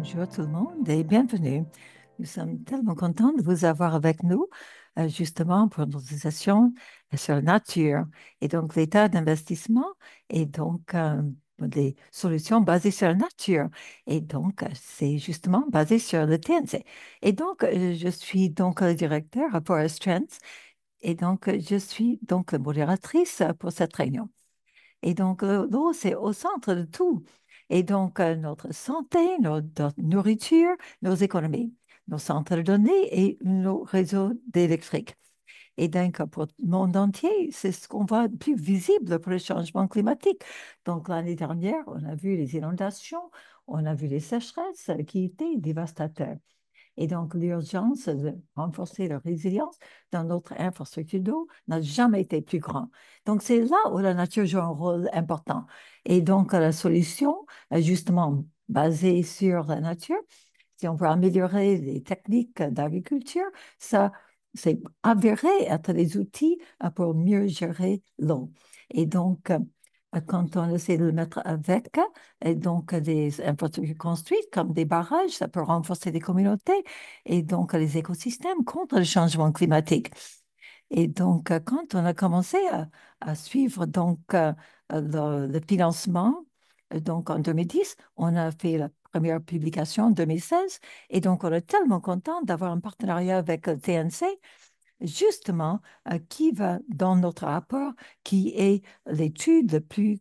Bonjour tout le monde et bienvenue. Nous sommes tellement contents de vous avoir avec nous, justement pour notre session sur la nature et donc l'état d'investissement et donc des solutions basées sur la nature. Et donc, c'est justement basé sur le TNC. Et donc, je suis donc le directeur à Forest Trends et donc, je suis donc modératrice pour cette réunion. Et donc, l'eau, c'est au centre de tout. Et donc, notre santé, notre nourriture, nos économies, nos centres de données et nos réseaux d'électrique. Et donc, pour le monde entier, c'est ce qu'on voit de plus visible pour le changement climatique. Donc, l'année dernière, on a vu les inondations, on a vu les sécheresses qui étaient dévastateurs. Et donc, l'urgence de renforcer la résilience dans notre infrastructure d'eau n'a jamais été plus grande. Donc, c'est là où la nature joue un rôle important. Et donc, la solution, justement, basée sur la nature, si on veut améliorer les techniques d'agriculture, ça, c'est avéré être des outils pour mieux gérer l'eau. Et donc, quand on essaie de le mettre avec, et donc des infrastructures construites comme des barrages, ça peut renforcer les communautés et donc les écosystèmes contre le changement climatique. Et donc, quand on a commencé à suivre donc, le financement, donc en 2010, on a fait la première publication en 2016. Et donc, on est tellement content d'avoir un partenariat avec le TNC, justement, qui va dans notre rapport, qui est l'étude la plus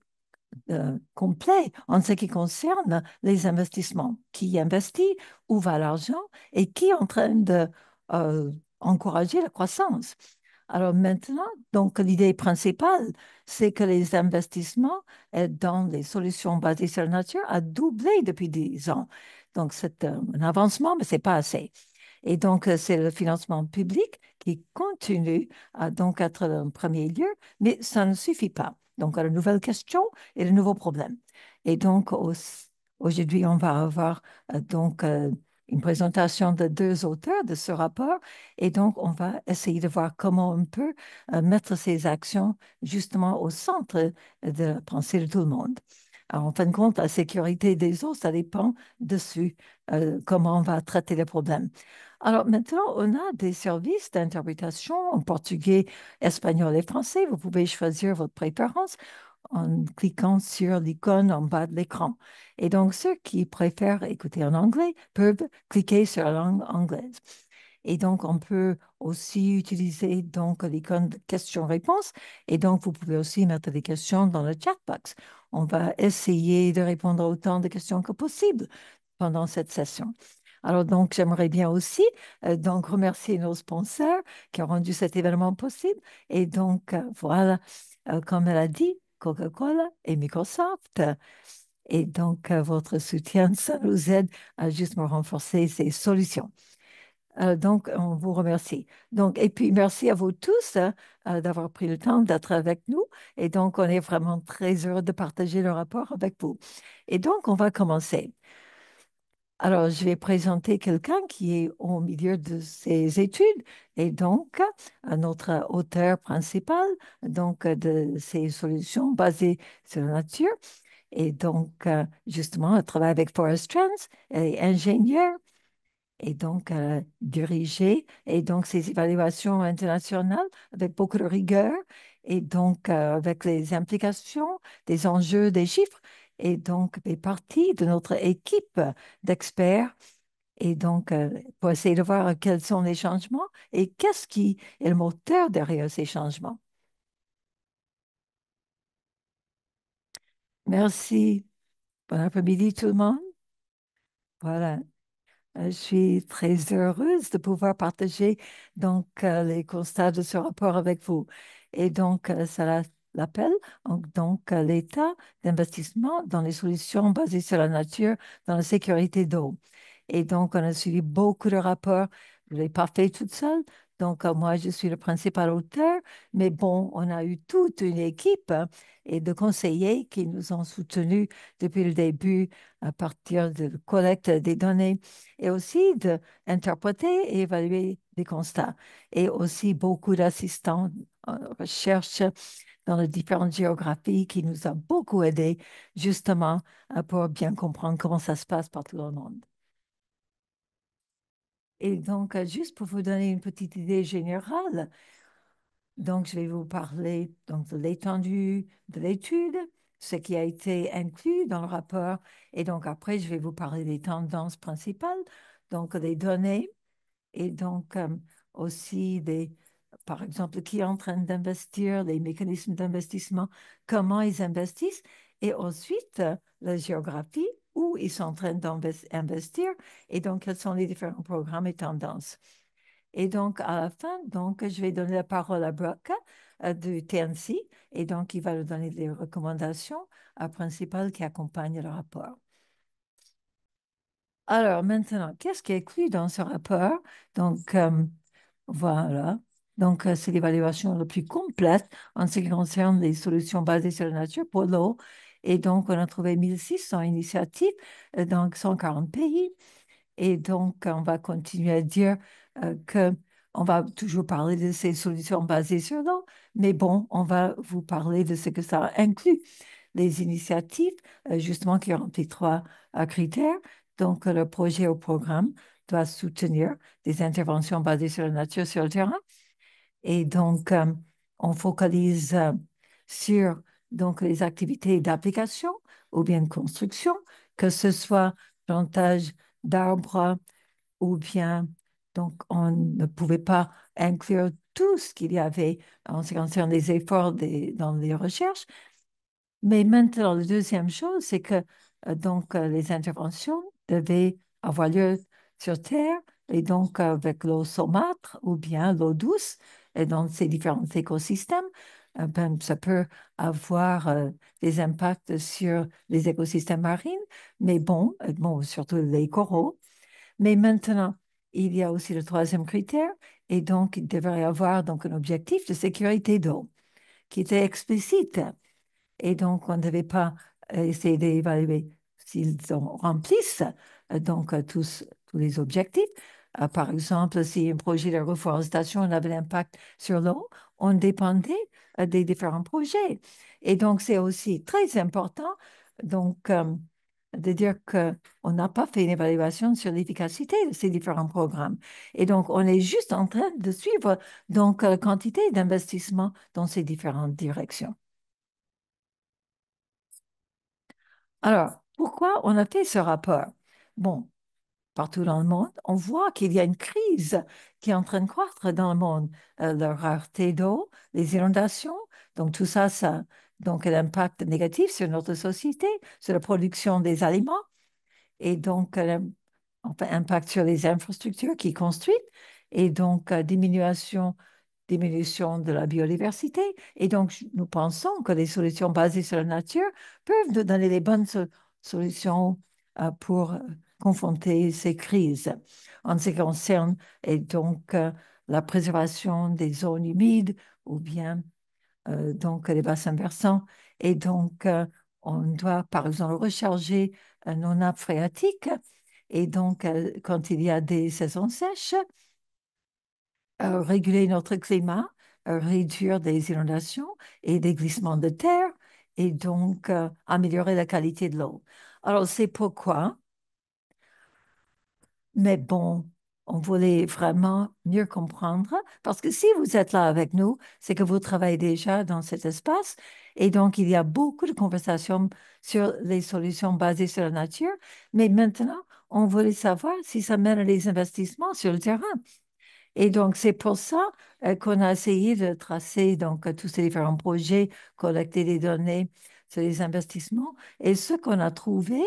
complet en ce qui concerne les investissements. Qui investit, où va l'argent et qui est en train de euh, encourager la croissance. Alors maintenant, donc l'idée principale, c'est que les investissements dans les solutions basées sur la nature a doublé depuis 10 ans. Donc c'est un avancement, mais c'est pas assez. Et donc, c'est le financement public qui continue à donc être en premier lieu, mais ça ne suffit pas. Donc, à la nouvelle question et le nouveau problème. Et donc, aujourd'hui, on va avoir donc une présentation de deux auteurs de ce rapport. Et donc, on va essayer de voir comment on peut mettre ces actions justement au centre de la pensée de tout le monde. Alors, en fin de compte, la sécurité des eaux, ça dépend dessus, comment on va traiter le problème. Alors maintenant, on a des services d'interprétation en portugais, espagnol et français. Vous pouvez choisir votre préférence en cliquant sur l'icône en bas de l'écran. Et donc, ceux qui préfèrent écouter en anglais peuvent cliquer sur la langue anglaise. Et donc, on peut aussi utiliser donc l'icône de questions-réponses. Et donc, vous pouvez aussi mettre des questions dans le chat box. On va essayer de répondre à autant de questions que possible pendant cette session. Alors, donc, j'aimerais bien aussi donc remercier nos sponsors qui ont rendu cet événement possible. Et donc, voilà, comme elle a dit, Coca-Cola et Microsoft. Et donc, votre soutien, ça nous aide à justement renforcer ces solutions. Donc, on vous remercie. Donc, et puis, merci à vous tous d'avoir pris le temps d'être avec nous. Et donc, on est vraiment très heureux de partager le rapport avec vous. Et donc, on va commencer. Alors, je vais présenter quelqu'un qui est au milieu de ses études et donc notre auteur principal donc de ces solutions basées sur la nature. Et donc, justement, elle travaille avec Forest Trends, elle est ingénieure et donc dirigée et donc ces évaluations internationales avec beaucoup de rigueur et donc avec les implications, des enjeux, des chiffres et donc fait partie de notre équipe d'experts et donc pour essayer de voir quels sont les changements et qu'est-ce qui est le moteur derrière ces changements. Merci. Bon après-midi tout le monde. Voilà. Je suis très heureuse de pouvoir partager donc les constats de ce rapport avec vous. Et donc, l'appelle donc l'état d'investissement dans les solutions basées sur la nature, dans la sécurité d'eau. Et donc, on a suivi beaucoup de rapports. Je ne l'ai pas fait toute seule. Donc, moi, je suis le principal auteur. Mais bon, on a eu toute une équipe et de conseillers qui nous ont soutenus depuis le début à partir de la collecte des données et aussi d'interpréter et évaluer des constats. Et aussi beaucoup d'assistants en recherche dans les différentes géographies qui nous a beaucoup aidés justement pour bien comprendre comment ça se passe partout dans le monde. Et donc, juste pour vous donner une petite idée générale, donc je vais vous parler donc, de l'étendue de l'étude, ce qui a été inclus dans le rapport. Et donc, après, je vais vous parler des tendances principales, donc des données et donc aussi des, par exemple, qui est en train d'investir, les mécanismes d'investissement, comment ils investissent, et ensuite la géographie, où ils sont en train d'investir, et donc quels sont les différents programmes et tendances. Et donc, à la fin, donc, je vais donner la parole à Brock du TNC, et donc, il va nous donner les recommandations principales qui accompagnent le rapport. Alors, maintenant, qu'est-ce qui est inclus dans ce rapport? Donc, voilà. Donc, c'est l'évaluation la plus complète en ce qui concerne les solutions basées sur la nature pour l'eau. Et donc, on a trouvé 1600 initiatives dans 140 pays. Et donc, on va continuer à dire que on va toujours parler de ces solutions basées sur l'eau, mais bon, on va vous parler de ce que ça inclut. Les initiatives, justement, qui remplissent trois critères. Donc, le projet au programme doit soutenir des interventions basées sur la nature sur le terrain. Et donc, on focalise sur donc, les activités d'application ou bien de construction, que ce soit plantage d'arbres ou bien, donc, on ne pouvait pas inclure tout ce qu'il y avait en ce qui concerne les efforts dans les recherches. Mais maintenant, la deuxième chose, c'est que les interventions devaient avoir lieu sur Terre et donc avec l'eau saumâtre ou bien l'eau douce et dans ces différents écosystèmes. Ben, ça peut avoir des impacts sur les écosystèmes marins, mais bon, surtout les coraux. Mais maintenant, il y a aussi le troisième critère et donc il devrait y avoir donc un objectif de sécurité d'eau qui était explicite. Et donc, on ne devait pas essayer d'évaluer s'ils remplissent tous les objectifs. Par exemple, si un projet de reforestation avait l'impact sur l'eau, on dépendait des différents projets. Et donc, c'est aussi très important de dire qu'on n'a pas fait une évaluation sur l'efficacité de ces différents programmes. Et donc, on est juste en train de suivre la quantité d'investissement dans ces différentes directions. Alors, pourquoi on a fait ce rapport? Bon, partout dans le monde, on voit qu'il y a une crise qui est en train de croître dans le monde. La rareté d'eau, les inondations, donc tout ça, ça a donc un impact négatif sur notre société, sur la production des aliments et donc enfin, impact sur les infrastructures qui construisent et donc diminution de la biodiversité. Et donc, nous pensons que les solutions basées sur la nature peuvent nous donner les bonnes solutions pour confronter ces crises. En ce qui concerne et donc la préservation des zones humides ou bien donc les bassins versants. Et donc, on doit, par exemple, recharger nos nappes phréatiques. Et donc, quand il y a des saisons sèches, réguler notre climat, réduire des inondations et des glissements de terre et donc améliorer la qualité de l'eau. Alors, c'est pourquoi, mais bon, on voulait vraiment mieux comprendre parce que si vous êtes là avec nous, c'est que vous travaillez déjà dans cet espace et donc il y a beaucoup de conversations sur les solutions basées sur la nature, mais maintenant, on voulait savoir si ça mène à des investissements sur le terrain. Et donc, c'est pour ça qu'on a essayé de tracer tous ces différents projets, collecter des données sur les investissements. Et ce qu'on a trouvé,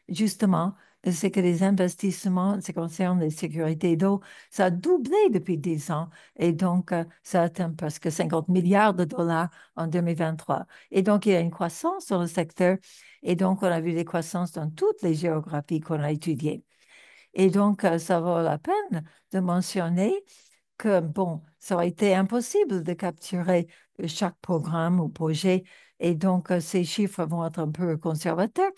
justement, c'est que les investissements, ce qui concerne les sécurités d'eau, ça a doublé depuis 10 ans. Et donc, ça atteint presque 50 milliards de dollars en 2023. Et donc, il y a une croissance dans le secteur. Et donc, on a vu des croissances dans toutes les géographies qu'on a étudiées. Et donc, ça vaut la peine de mentionner que, bon, ça aurait été impossible de capturer chaque programme ou projet. Et donc, ces chiffres vont être un peu conservateurs.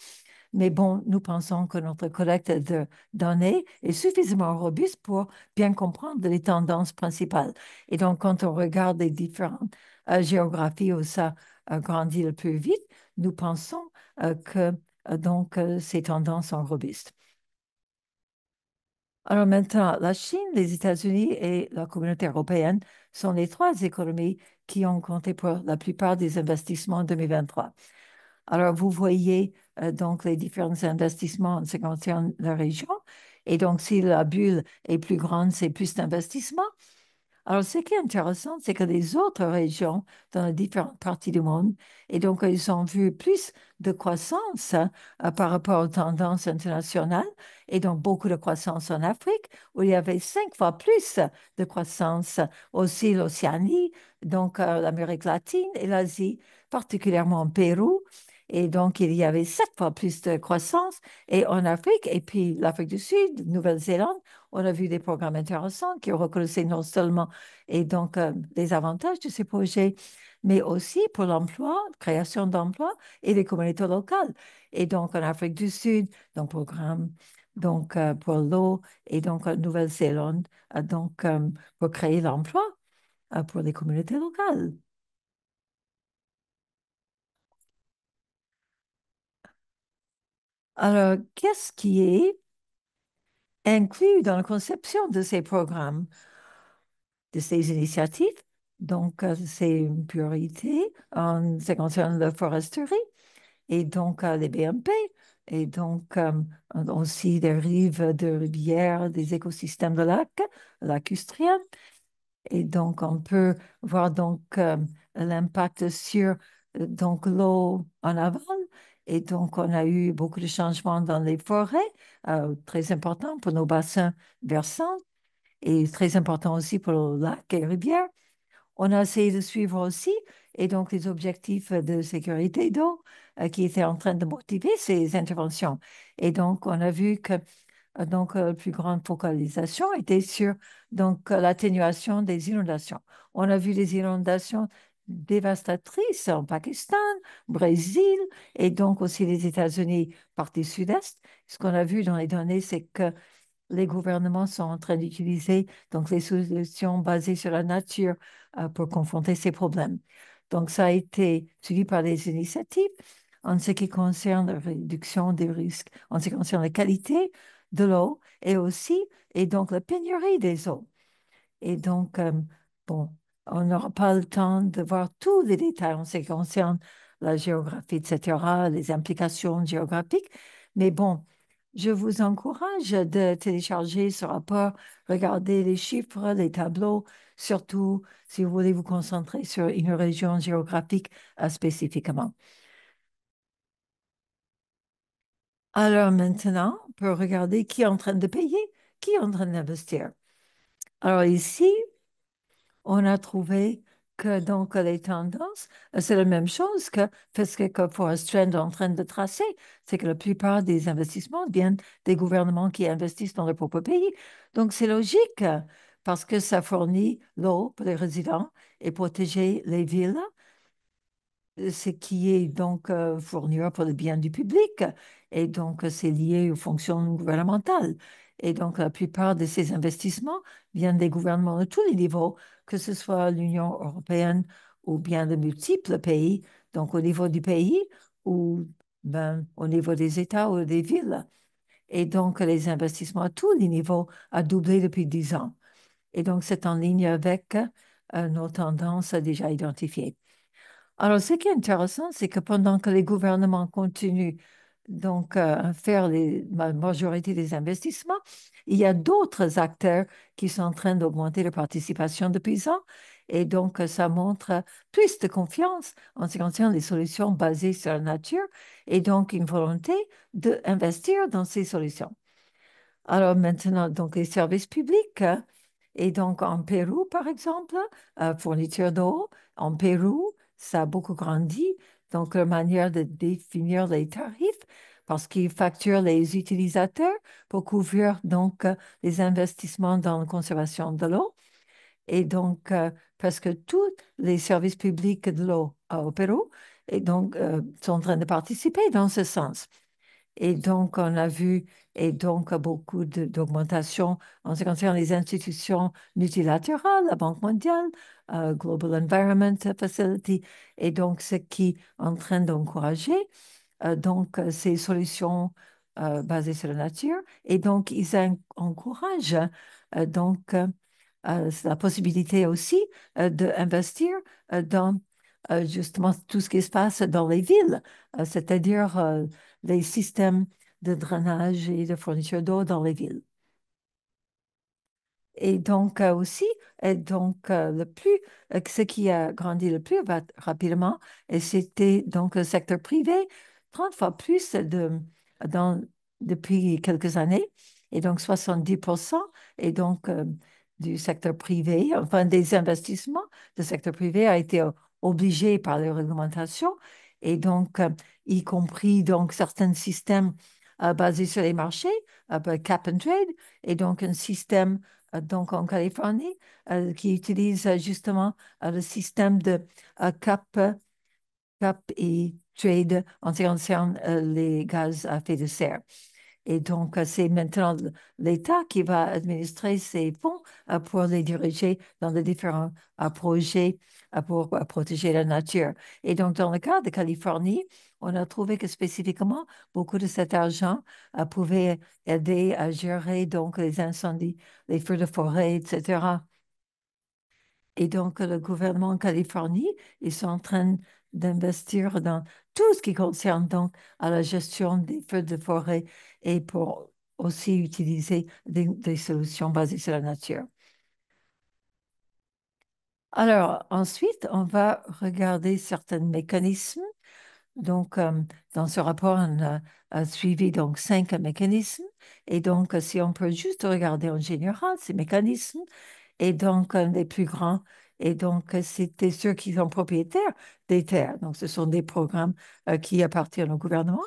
Mais bon, nous pensons que notre collecte de données est suffisamment robuste pour bien comprendre les tendances principales. Et donc, quand on regarde les différentes géographies où ça grandit le plus vite, nous pensons que ces tendances sont robustes. Alors maintenant, la Chine, les États-Unis et la communauté européenne sont les trois économies qui ont compté pour la plupart des investissements en 2023. Alors, vous voyez donc les différents investissements en ce qui concerne la région. Et donc, si la bulle est plus grande, c'est plus d'investissements. Alors, ce qui est intéressant, c'est que les autres régions dans les différentes parties du monde, et donc ils ont vu plus de croissance par rapport aux tendances internationales, et donc beaucoup de croissance en Afrique, où il y avait 5 fois plus de croissance, aussi l'Océanie, donc l'Amérique latine et l'Asie, particulièrement au Pérou. Et donc, il y avait 7 fois plus de croissance. Et en Afrique, et puis l'Afrique du Sud, Nouvelle-Zélande, on a vu des programmes intéressants qui reconnaissaient non seulement et donc les avantages de ces projets, mais aussi pour l'emploi, création d'emplois et les communautés locales. Et donc en Afrique du Sud, donc programme donc, pour l'eau et donc en Nouvelle-Zélande, donc pour créer l'emploi pour les communautés locales. Alors, qu'est-ce qui est inclus dans la conception de ces programmes, de ces initiatives? Donc, c'est une priorité en ce qui concerne la foresterie. Et donc les BMP, et donc aussi des rives de rivières, des écosystèmes de lacs lacustriens. Et donc on peut voir donc l'impact sur donc l'eau en aval. Et donc on a eu beaucoup de changements dans les forêts, très importants pour nos bassins versants et très important aussi pour les lacs et rivières. On a essayé de suivre aussi, et donc les objectifs de sécurité d'eau qui étaient en train de motiver ces interventions. Et donc, on a vu que la plus grande focalisation était sur l'atténuation des inondations. On a vu des inondations dévastatrices en Pakistan, Brésil et donc aussi les États-Unis, partie sud-est. Ce qu'on a vu dans les données, c'est que les gouvernements sont en train d'utiliser donc les solutions basées sur la nature pour confronter ces problèmes. Donc, ça a été suivi par des initiatives en ce qui concerne la réduction des risques, en ce qui concerne la qualité de l'eau et aussi, et donc la pénurie des eaux. Et donc, bon, on n'aura pas le temps de voir tous les détails en ce qui concerne la géographie, etc., les implications géographiques. Mais bon, je vous encourage de télécharger ce rapport, regarder les chiffres, les tableaux, surtout si vous voulez vous concentrer sur une région géographique spécifiquement. Alors maintenant, on peut regarder qui est en train de payer, qui est en train d'investir. Alors ici, on a trouvé que donc les tendances, c'est la même chose que ce que Forest Trend est en train de tracer, c'est que la plupart des investissements viennent des gouvernements qui investissent dans leur propre pays. Donc c'est logique parce que ça fournit l'eau pour les résidents et protéger les villes ce qui est donc fournir pour le bien du public. Et donc, c'est lié aux fonctions gouvernementales. Et donc, la plupart de ces investissements viennent des gouvernements de tous les niveaux, que ce soit l'Union européenne ou bien de multiples pays, donc au niveau du pays ou ben, au niveau des États ou des villes. Et donc, les investissements à tous les niveaux ont doublé depuis 10 ans. Et donc, c'est en ligne avec nos tendances déjà identifiées. Alors, ce qui est intéressant, c'est que pendant que les gouvernements continuent à faire la majorité des investissements, il y a d'autres acteurs qui sont en train d'augmenter leur participation de paysans. Et donc, ça montre plus de confiance en ce qui concerne les solutions basées sur la nature et donc une volonté d'investir dans ces solutions. Alors maintenant, donc les services publics, et donc en Pérou, par exemple, fourniture d'eau, en Pérou, ça a beaucoup grandi. Donc, la manière de définir les tarifs, parce qu'ils facturent les utilisateurs pour couvrir les investissements dans la conservation de l'eau. Et donc, parce que tous les services publics de l'eau au Pérou et donc, sont en train de participer dans ce sens. Et donc, on a vu et donc beaucoup d'augmentation en ce qui concerne les institutions multilatérales, la Banque mondiale, Global Environment Facility, et donc ce qui est en train d'encourager ces solutions basés sur la nature. Et donc, ils encouragent la possibilité aussi d'investir dans justement tout ce qui se passe dans les villes, c'est-à-dire les systèmes de drainage et de fourniture d'eau dans les villes. Et donc aussi, ce qui a grandi le plus rapidement, et c'était donc le secteur privé, 30 fois plus dans, depuis quelques années, et donc 70%, et donc du secteur privé, enfin des investissements du secteur privé a été obligé par les réglementations, et donc y compris donc certains systèmes basés sur les marchés, cap and trade, et donc un système donc en Californie, qui utilise justement le système de cap et trade en ce qui concerne les gaz à effet de serre. Et donc, c'est maintenant l'État qui va administrer ces fonds pour les diriger dans les différents projets pour protéger la nature. Et donc, dans le cas de Californie, on a trouvé que spécifiquement, beaucoup de cet argent pouvait aider à gérer donc les incendies, les feux de forêt, etc. Et donc, le gouvernement en Californie, ils sont en train d'investir dans tout ce qui concerne donc à la gestion des feux de forêt et pour aussi utiliser des solutions basées sur la nature. Alors, ensuite, on va regarder certains mécanismes. Donc, dans ce rapport, on a suivi donc 5 mécanismes. Et donc, si on peut juste regarder en général ces mécanismes, et donc les plus grands. Et donc, c'était ceux qui sont propriétaires des terres. Donc, ce sont des programmes qui appartiennent au gouvernement,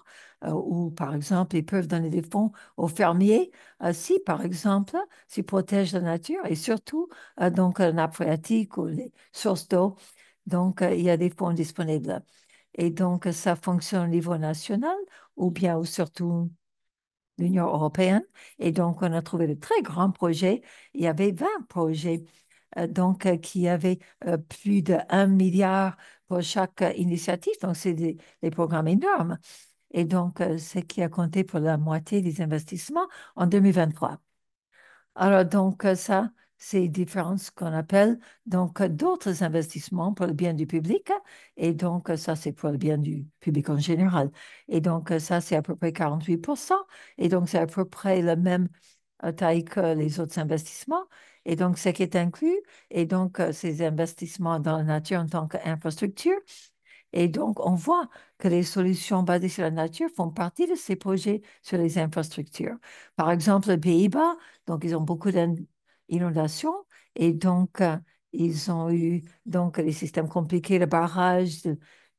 où, par exemple, ils peuvent donner des fonds aux fermiers si, par exemple, s'ils protègent la nature et surtout, donc, la nappe phréatique ou les sources d'eau. Donc, il y a des fonds disponibles. Et donc, ça fonctionne au niveau national ou bien ou surtout l'Union européenne. Et donc, on a trouvé de très grands projets. Il y avait 20 projets qui avaient plus d'1 milliard pour chaque initiative. Donc, c'est des programmes énormes. Et donc, ce qui a compté pour la moitié des investissements en 2023. Alors, donc, ça, c'est différent ce qu'on appelle donc d'autres investissements pour le bien du public. Et donc, ça, c'est pour le bien du public en général. Et donc, ça, c'est à peu près 48%. Et donc, c'est à peu près la même taille que les autres investissements. Et donc, ce qui est inclus, et donc, ces investissements dans la nature en tant qu'infrastructure, et donc, on voit que les solutions basées sur la nature font partie de ces projets sur les infrastructures. Par exemple, les Pays-Bas, donc ils ont beaucoup d'inondations et donc ils ont eu donc les systèmes compliqués, le barrage,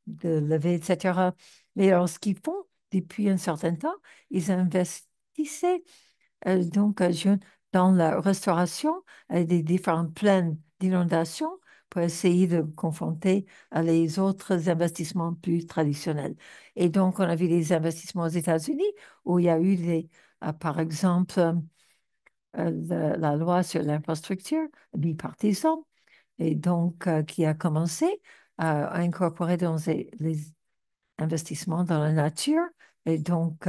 de levée, etc. Mais alors, ce qu'ils font depuis un certain temps, ils investissaient dans la restauration des différentes plaines d'inondation pour essayer de confronter les autres investissements plus traditionnels. Et donc, on a vu des investissements aux États-Unis où il y a eu, par exemple, la loi sur l'infrastructure bipartisan, et donc qui a commencé à incorporer dans les investissements dans la nature. Et donc,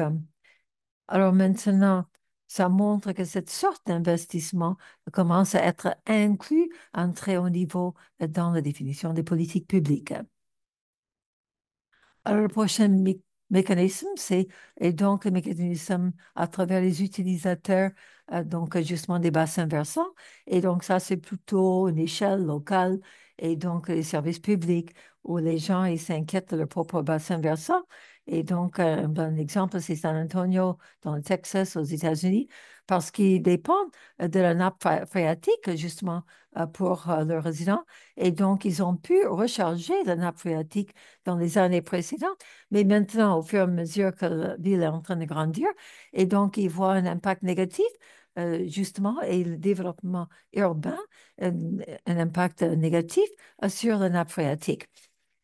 alors maintenant, ça montre que cette sorte d'investissement commence à être inclus à un très haut niveau dans la définition des politiques publiques. Alors, le prochain mécanisme, c'est et donc le mécanisme à travers les utilisateurs, donc justement des bassins versants. Et donc, ça, c'est plutôt une échelle locale et donc les services publics où les gens ils s'inquiètent de leur propre bassin versant. Et donc, un bon exemple, c'est San Antonio, dans le Texas, aux États-Unis, parce qu'ils dépendent de la nappe phréatique, justement, pour leurs résidents. Et donc, ils ont pu recharger la nappe phréatique dans les années précédentes, mais maintenant, au fur et à mesure que la ville est en train de grandir, et donc ils voient un impact négatif, justement, et le développement urbain, euh, un impact négatif sur la nappe phréatique.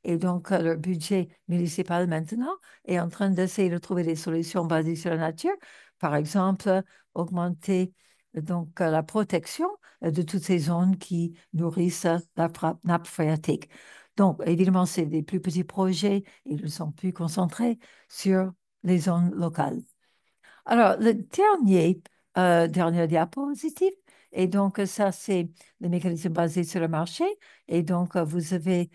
Et donc, le budget municipal maintenant est en train d'essayer de trouver des solutions basées sur la nature. Par exemple, augmenter donc la protection de toutes ces zones qui nourrissent la nappe phréatique. Donc, évidemment, c'est des plus petits projets, ils sont plus concentrés sur les zones locales. Alors, le dernier diapositive, et donc ça, c'est le mécanisme basé sur le marché. Et donc, vous avez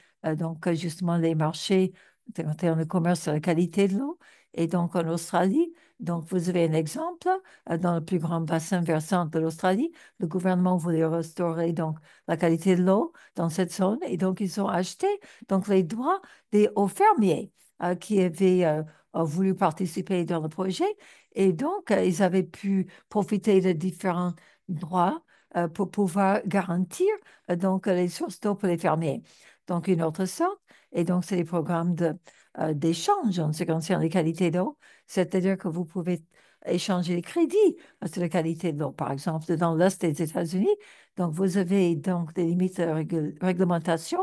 justement les marchés en termes de commerce sur la qualité de l'eau. Et donc, en Australie, donc vous avez un exemple dans le plus grand bassin versant de l'Australie. Le gouvernement voulait restaurer donc la qualité de l'eau dans cette zone. Et donc, ils ont acheté donc les droits aux fermiers qui avaient voulu participer dans le projet. Et donc, ils avaient pu profiter de différents droits pour pouvoir garantir les sources d'eau pour les fermiers. Donc, une autre sorte. Et donc, c'est des programmes d'échange en ce qui concerne les qualités d'eau. C'est-à-dire que vous pouvez échanger les crédits sur la qualité de l'eau. Par exemple, dans l'Est des États-Unis, donc vous avez donc des limites de réglementation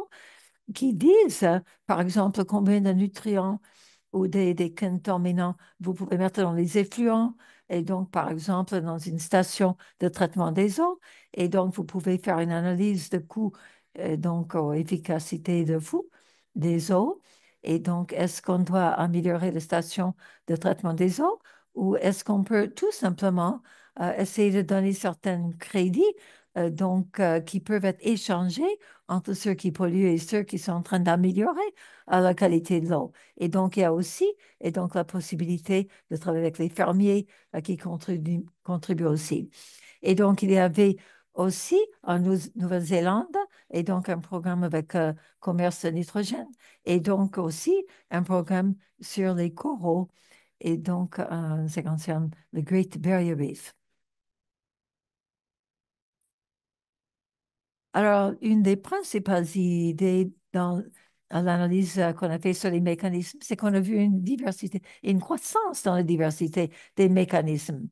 qui disent, par exemple, combien de nutriments ou des contaminants, vous pouvez mettre dans les effluents et donc, par exemple, dans une station de traitement des eaux. Et donc, vous pouvez faire une analyse de coût, efficacité de vous, des eaux. Et donc, est-ce qu'on doit améliorer la station de traitement des eaux ou est-ce qu'on peut tout simplement essayer de donner certains crédits qui peuvent être échangés entre ceux qui polluent et ceux qui sont en train d'améliorer la qualité de l'eau. Et donc, il y a aussi la possibilité de travailler avec les fermiers qui contribuent aussi. Et donc, il y avait aussi en Nouvelle-Zélande et donc un programme avec commerce de nitrogène et donc aussi un programme sur les coraux et donc ça concerne le Great Barrier Reef. Alors, une des principales idées dans l'analyse qu'on a fait sur les mécanismes, c'est qu'on a vu une diversité, une croissance dans la diversité des mécanismes.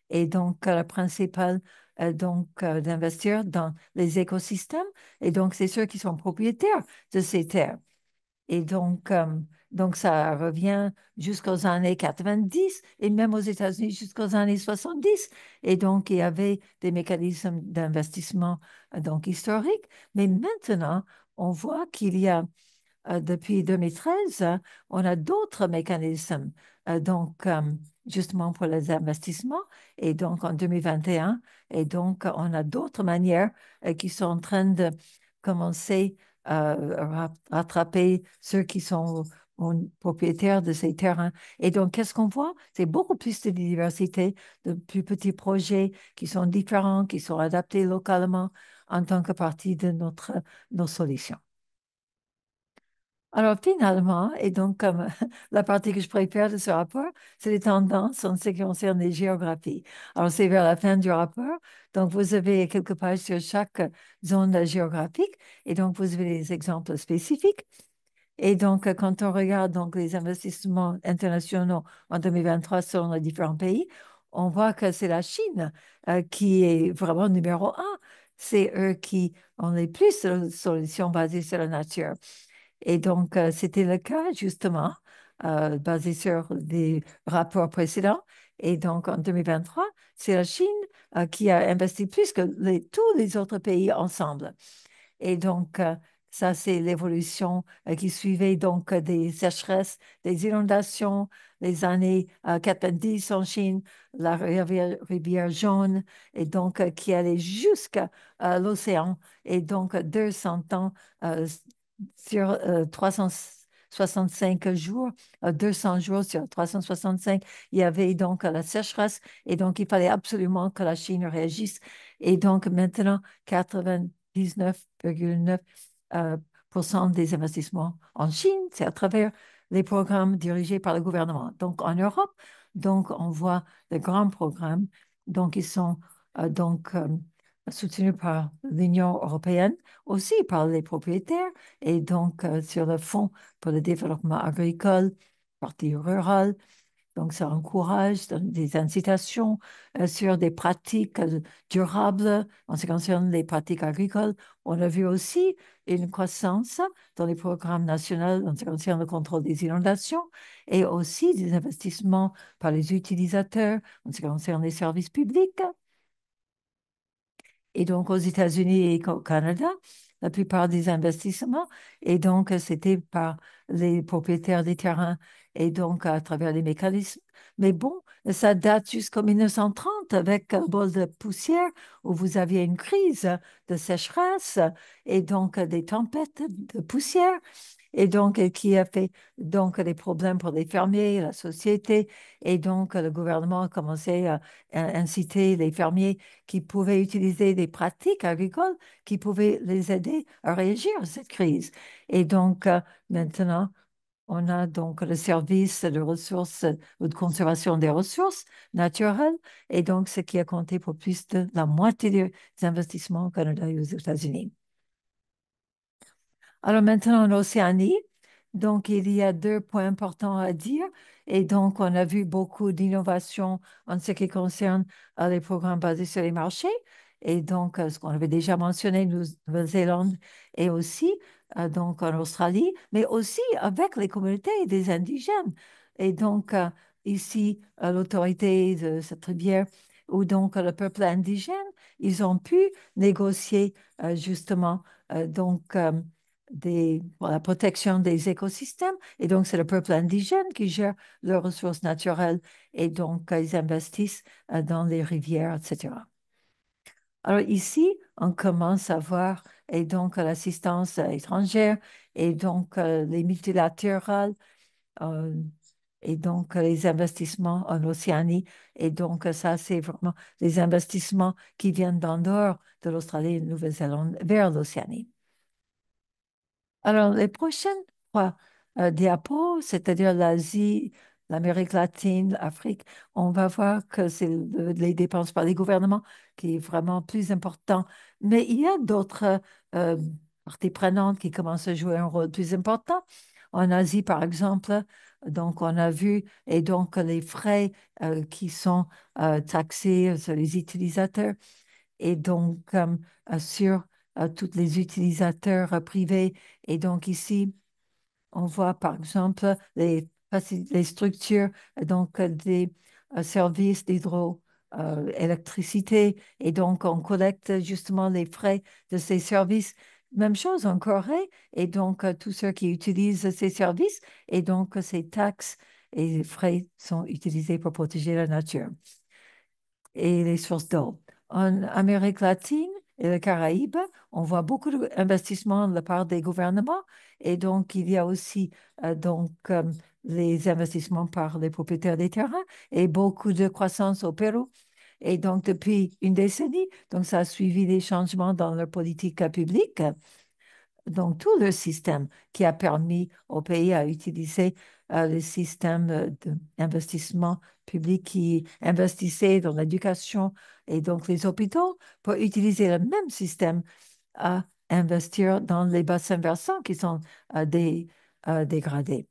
Et donc, la principale, d'investir dans les écosystèmes. Et donc, c'est ceux qui sont propriétaires de ces terres. Et donc ça revient jusqu'aux années 90 et même aux États-Unis jusqu'aux années 70. Et donc, il y avait des mécanismes d'investissement historiques. Mais maintenant, on voit qu'il y a depuis 2013, on a d'autres mécanismes, justement pour les investissements. Et donc, en 2021, et donc, on a d'autres manières qui sont en train de commencer à rattraper ceux qui sont propriétaires de ces terrains. Et donc, qu'est-ce qu'on voit? C'est beaucoup plus de diversité, de plus petits projets qui sont différents, qui sont adaptés localement en tant que partie de nos solutions. Alors finalement, et donc comme la partie que je préfère de ce rapport, c'est les tendances en ce qui concerne les géographies. Alors c'est vers la fin du rapport, donc vous avez quelques pages sur chaque zone géographique et donc vous avez des exemples spécifiques. Et donc quand on regarde donc les investissements internationaux en 2023 selon les différents pays, on voit que c'est la Chine qui est vraiment numéro un. C'est eux qui ont les plus de solutions basées sur la nature. Et donc, c'était le cas, justement, basé sur des rapports précédents. Et donc, en 2023, c'est la Chine qui a investi plus que tous les autres pays ensemble. Et donc, ça, c'est l'évolution qui suivait donc des sécheresses, des inondations, les années 90 en Chine, la rivière jaune, et donc qui allait jusqu'à l'océan. Et donc, 200 ans sur 365 jours, 200 jours sur 365, il y avait donc la sécheresse. Et donc, il fallait absolument que la Chine réagisse. Et donc, maintenant, 99,9 pour cent des investissements en Chine, c'est à travers les programmes dirigés par le gouvernement. Donc, en Europe, donc, on voit de grands programmes. Donc, ils sont soutenus par l'Union européenne, aussi par les propriétaires, et donc sur le Fonds pour le développement agricole, partie rurale, donc, ça encourage des incitations sur des pratiques durables en ce qui concerne les pratiques agricoles. On a vu aussi une croissance dans les programmes nationaux en ce qui concerne le contrôle des inondations et aussi des investissements par les utilisateurs en ce qui concerne les services publics. Et donc, aux États-Unis et au Canada, la plupart des investissements, et donc, c'était par les propriétaires des terrains et donc à travers les mécanismes. mais bon, ça date jusqu'en 1930 avec un bol de poussière où vous aviez une crise de sécheresse et donc des tempêtes de poussière et donc qui a fait donc des problèmes pour les fermiers, la société, et donc le gouvernement a commencé à inciter les fermiers qui pouvaient utiliser des pratiques agricoles qui pouvaient les aider à réagir à cette crise. Et donc maintenant, on a donc le service de ressources ou de conservation des ressources naturelles, et donc ce qui a compté pour plus de la moitié des investissements au Canada et aux États-Unis. Alors maintenant, en Océanie, donc il y a deux points importants à dire. Et donc, on a vu beaucoup d'innovations en ce qui concerne les programmes basés sur les marchés. Et donc, ce qu'on avait déjà mentionné, Nouvelle-Zélande et aussi donc en Australie, mais aussi avec les communautés des indigènes. Et donc, ici, l'autorité de cette rivière, ou donc le peuple indigène, ils ont pu négocier justement donc pour la protection des écosystèmes. Et donc, c'est le peuple indigène qui gère leurs ressources naturelles et donc, ils investissent dans les rivières, etc. Alors ici, on commence à voir et donc l'assistance étrangère et donc les multilatérales euh, et donc les investissements en Océanie. Et donc ça, c'est vraiment les investissements qui viennent d'en dehors de l'Australie et de Nouvelle-Zélande vers l'Océanie. Alors, les prochaines trois diapos, c'est-à-dire l'Asie, l'Amérique latine, l'Afrique, on va voir que c'est les dépenses par les gouvernements qui est vraiment plus important. Mais il y a d'autres euh, parties prenantes qui commencent à jouer un rôle plus important. En Asie, par exemple, donc on a vu, et donc les frais qui sont taxés sur les utilisateurs et donc sur tous les utilisateurs privés. Et donc ici, on voit par exemple les structures donc des services d'hydroélectricité et donc on collecte justement les frais de ces services. Même chose en Corée et donc tous ceux qui utilisent ces services et donc ces taxes et frais sont utilisés pour protéger la nature et les sources d'eau. En Amérique latine et les Caraïbes, on voit beaucoup d'investissements de la part des gouvernements et donc il y a aussi les investissements par les propriétaires des terrains et beaucoup de croissance au Pérou. Et donc depuis une décennie, donc ça a suivi des changements dans leur politique publique donc tout le système qui a permis au pays à utiliser le système d'investissement public qui investissait dans l'éducation et donc les hôpitaux pour utiliser le même système à investir dans les bassins versants qui sont dégradés.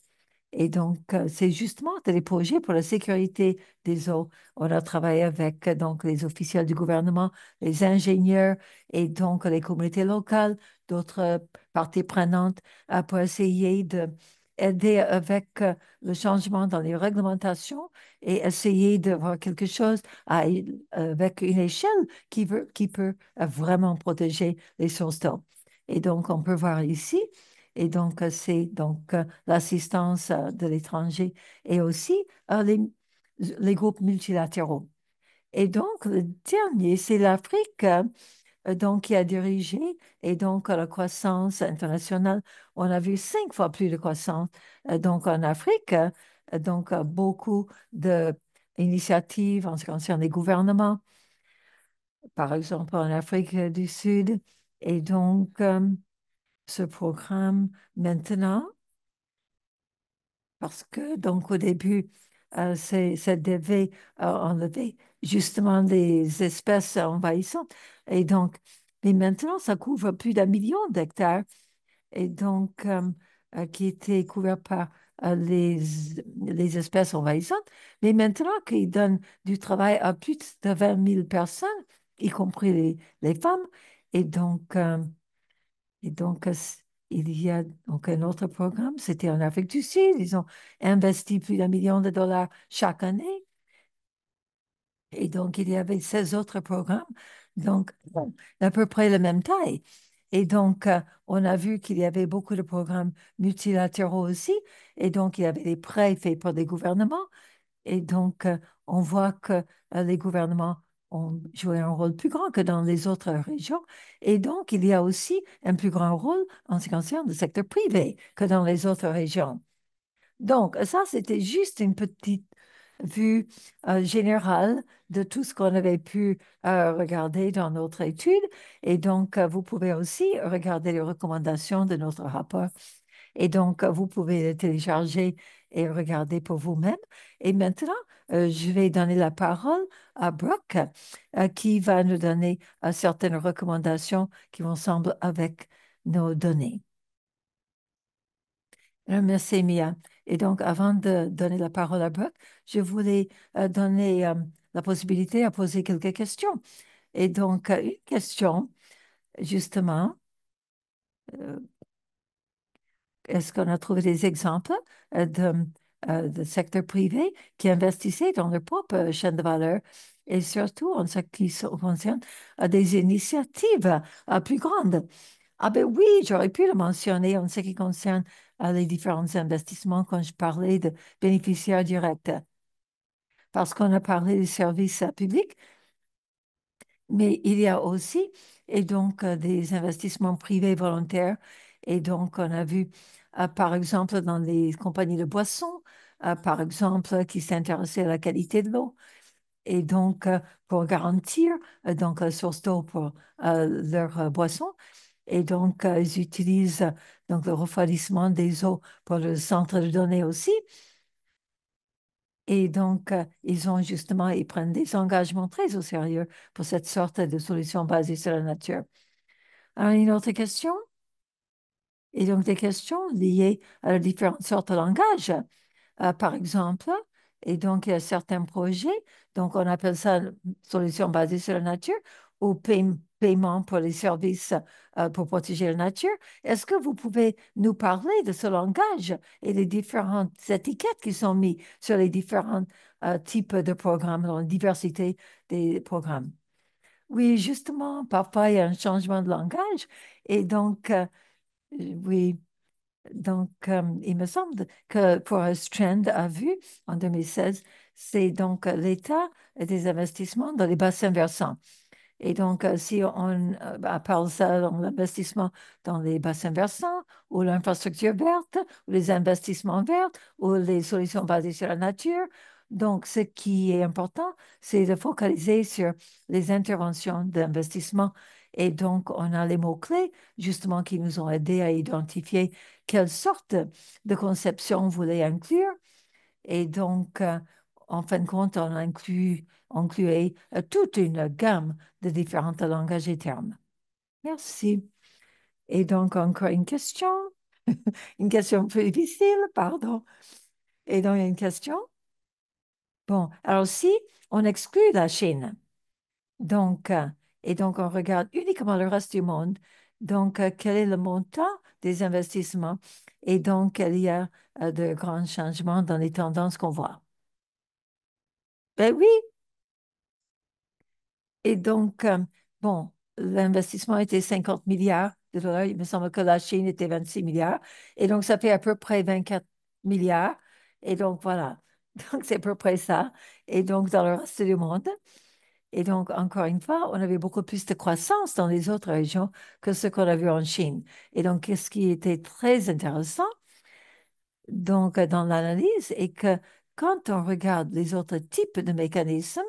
Et donc, c'est justement des projets pour la sécurité des eaux. On a travaillé avec donc les officiels du gouvernement, les ingénieurs et donc les communautés locales, d'autres parties prenantes pour essayer d'aider avec le changement dans les réglementations et essayer de voir quelque chose avec une échelle qui peut vraiment protéger les sources d'eau. Et donc, on peut voir ici et donc, c'est donc l'assistance de l'étranger et aussi les groupes multilatéraux. Et donc, le dernier, c'est l'Afrique, donc, qui a dirigé, et donc la croissance internationale. On a vu 5 fois plus de croissance. Donc, en Afrique, donc, beaucoup d'initiatives en ce qui concerne les gouvernements, par exemple en Afrique du Sud. Et donc, ce programme maintenant, parce que donc au début, ça devait enlever justement des espèces envahissantes. Et donc, mais maintenant, ça couvre plus d'1 million d'hectares et donc qui étaient couverts par les espèces envahissantes. Mais maintenant qu'il donne du travail à plus de 20 000 personnes, y compris les femmes, et donc il y a donc un autre programme, c'était en Afrique du Sud. Ils ont investi plus d'1 million de dollars chaque année. Et donc, il y avait 16 autres programmes, donc bon, à peu près la même taille. Et donc, on a vu qu'il y avait beaucoup de programmes multilatéraux aussi. Et donc, il y avait des prêts faits par des gouvernements Et donc, on voit que les gouvernements ont joué un rôle plus grand que dans les autres régions. Et donc, il y a aussi un plus grand rôle en ce qui concerne le secteur privé que dans les autres régions. Donc, ça, c'était juste une petite vue générale de tout ce qu'on avait pu regarder dans notre étude. Et donc, vous pouvez aussi regarder les recommandations de notre rapport. Et donc, vous pouvez le télécharger et regarder pour vous-même. Et maintenant, je vais donner la parole à Brooke, qui va nous donner certaines recommandations qui vont ensemble avec nos données. Merci, Mia. Et donc, avant de donner la parole à Brooke, je voulais donner la possibilité à poser quelques questions. Et donc, une question, justement, euh, est-ce qu'on a trouvé des exemples de secteurs privés qui investissaient dans leur propre chaîne de valeur et surtout en ce qui concerne des initiatives plus grandes? Ah ben oui, j'aurais pu le mentionner en ce qui concerne les différents investissements quand je parlais de bénéficiaires directs, parce qu'on a parlé des services publics, mais il y a aussi, et donc, des investissements privés volontaires. Et donc, on a vu, par exemple, dans les compagnies de boissons, par exemple, qui s'intéressaient à la qualité de l'eau. Et donc, pour garantir donc, la source d'eau pour leurs boissons. Et donc, ils utilisent donc, le refroidissement des eaux pour le centre de données aussi. Et donc, ils ont justement, ils prennent des engagements très au sérieux pour cette sorte de solution basée sur la nature. Alors, une autre question? Et donc, des questions liées à les différentes sortes de langages. Par exemple. Et donc, il y a certains projets, donc on appelle ça solution basée sur la nature ou paiement pour les services pour protéger la nature. Est-ce que vous pouvez nous parler de ce langage et les différentes étiquettes qui sont mises sur les différents types de programmes, dans la diversité des programmes? Oui, justement, parfois il y a un changement de langage et donc, oui. Donc, il me semble que Forest Trend a vu en 2016, c'est donc l'état des investissements dans les bassins versants. Et donc, si on parle ça dans l'investissement dans les bassins versants ou l'infrastructure verte ou les investissements verts ou les solutions basées sur la nature, donc ce qui est important, c'est de focaliser sur les interventions d'investissement. Et donc, on a les mots-clés justement qui nous ont aidés à identifier quelle sorte de conception on voulait inclure. Et donc, en fin de compte, on incluait toute une gamme de différents langages et termes. Merci. Et donc, encore une question plus difficile, pardon. Et donc, il y a une question. Bon, alors si on exclut la Chine, donc, et donc on regarde uniquement le reste du monde, donc quel est le montant des investissements? Et donc, il y a de grands changements dans les tendances qu'on voit. Ben oui, et donc, bon, l'investissement était 50 milliards de dollars. Il me semble que la Chine était 26 milliards. Et donc, ça fait à peu près 24 milliards. Et donc, voilà. Donc, c'est à peu près ça. Et donc, dans le reste du monde. Et donc, encore une fois, on avait beaucoup plus de croissance dans les autres régions que ce qu'on a vu en Chine. Et donc, ce qui était très intéressant, donc, dans l'analyse et que quand on regarde les autres types de mécanismes,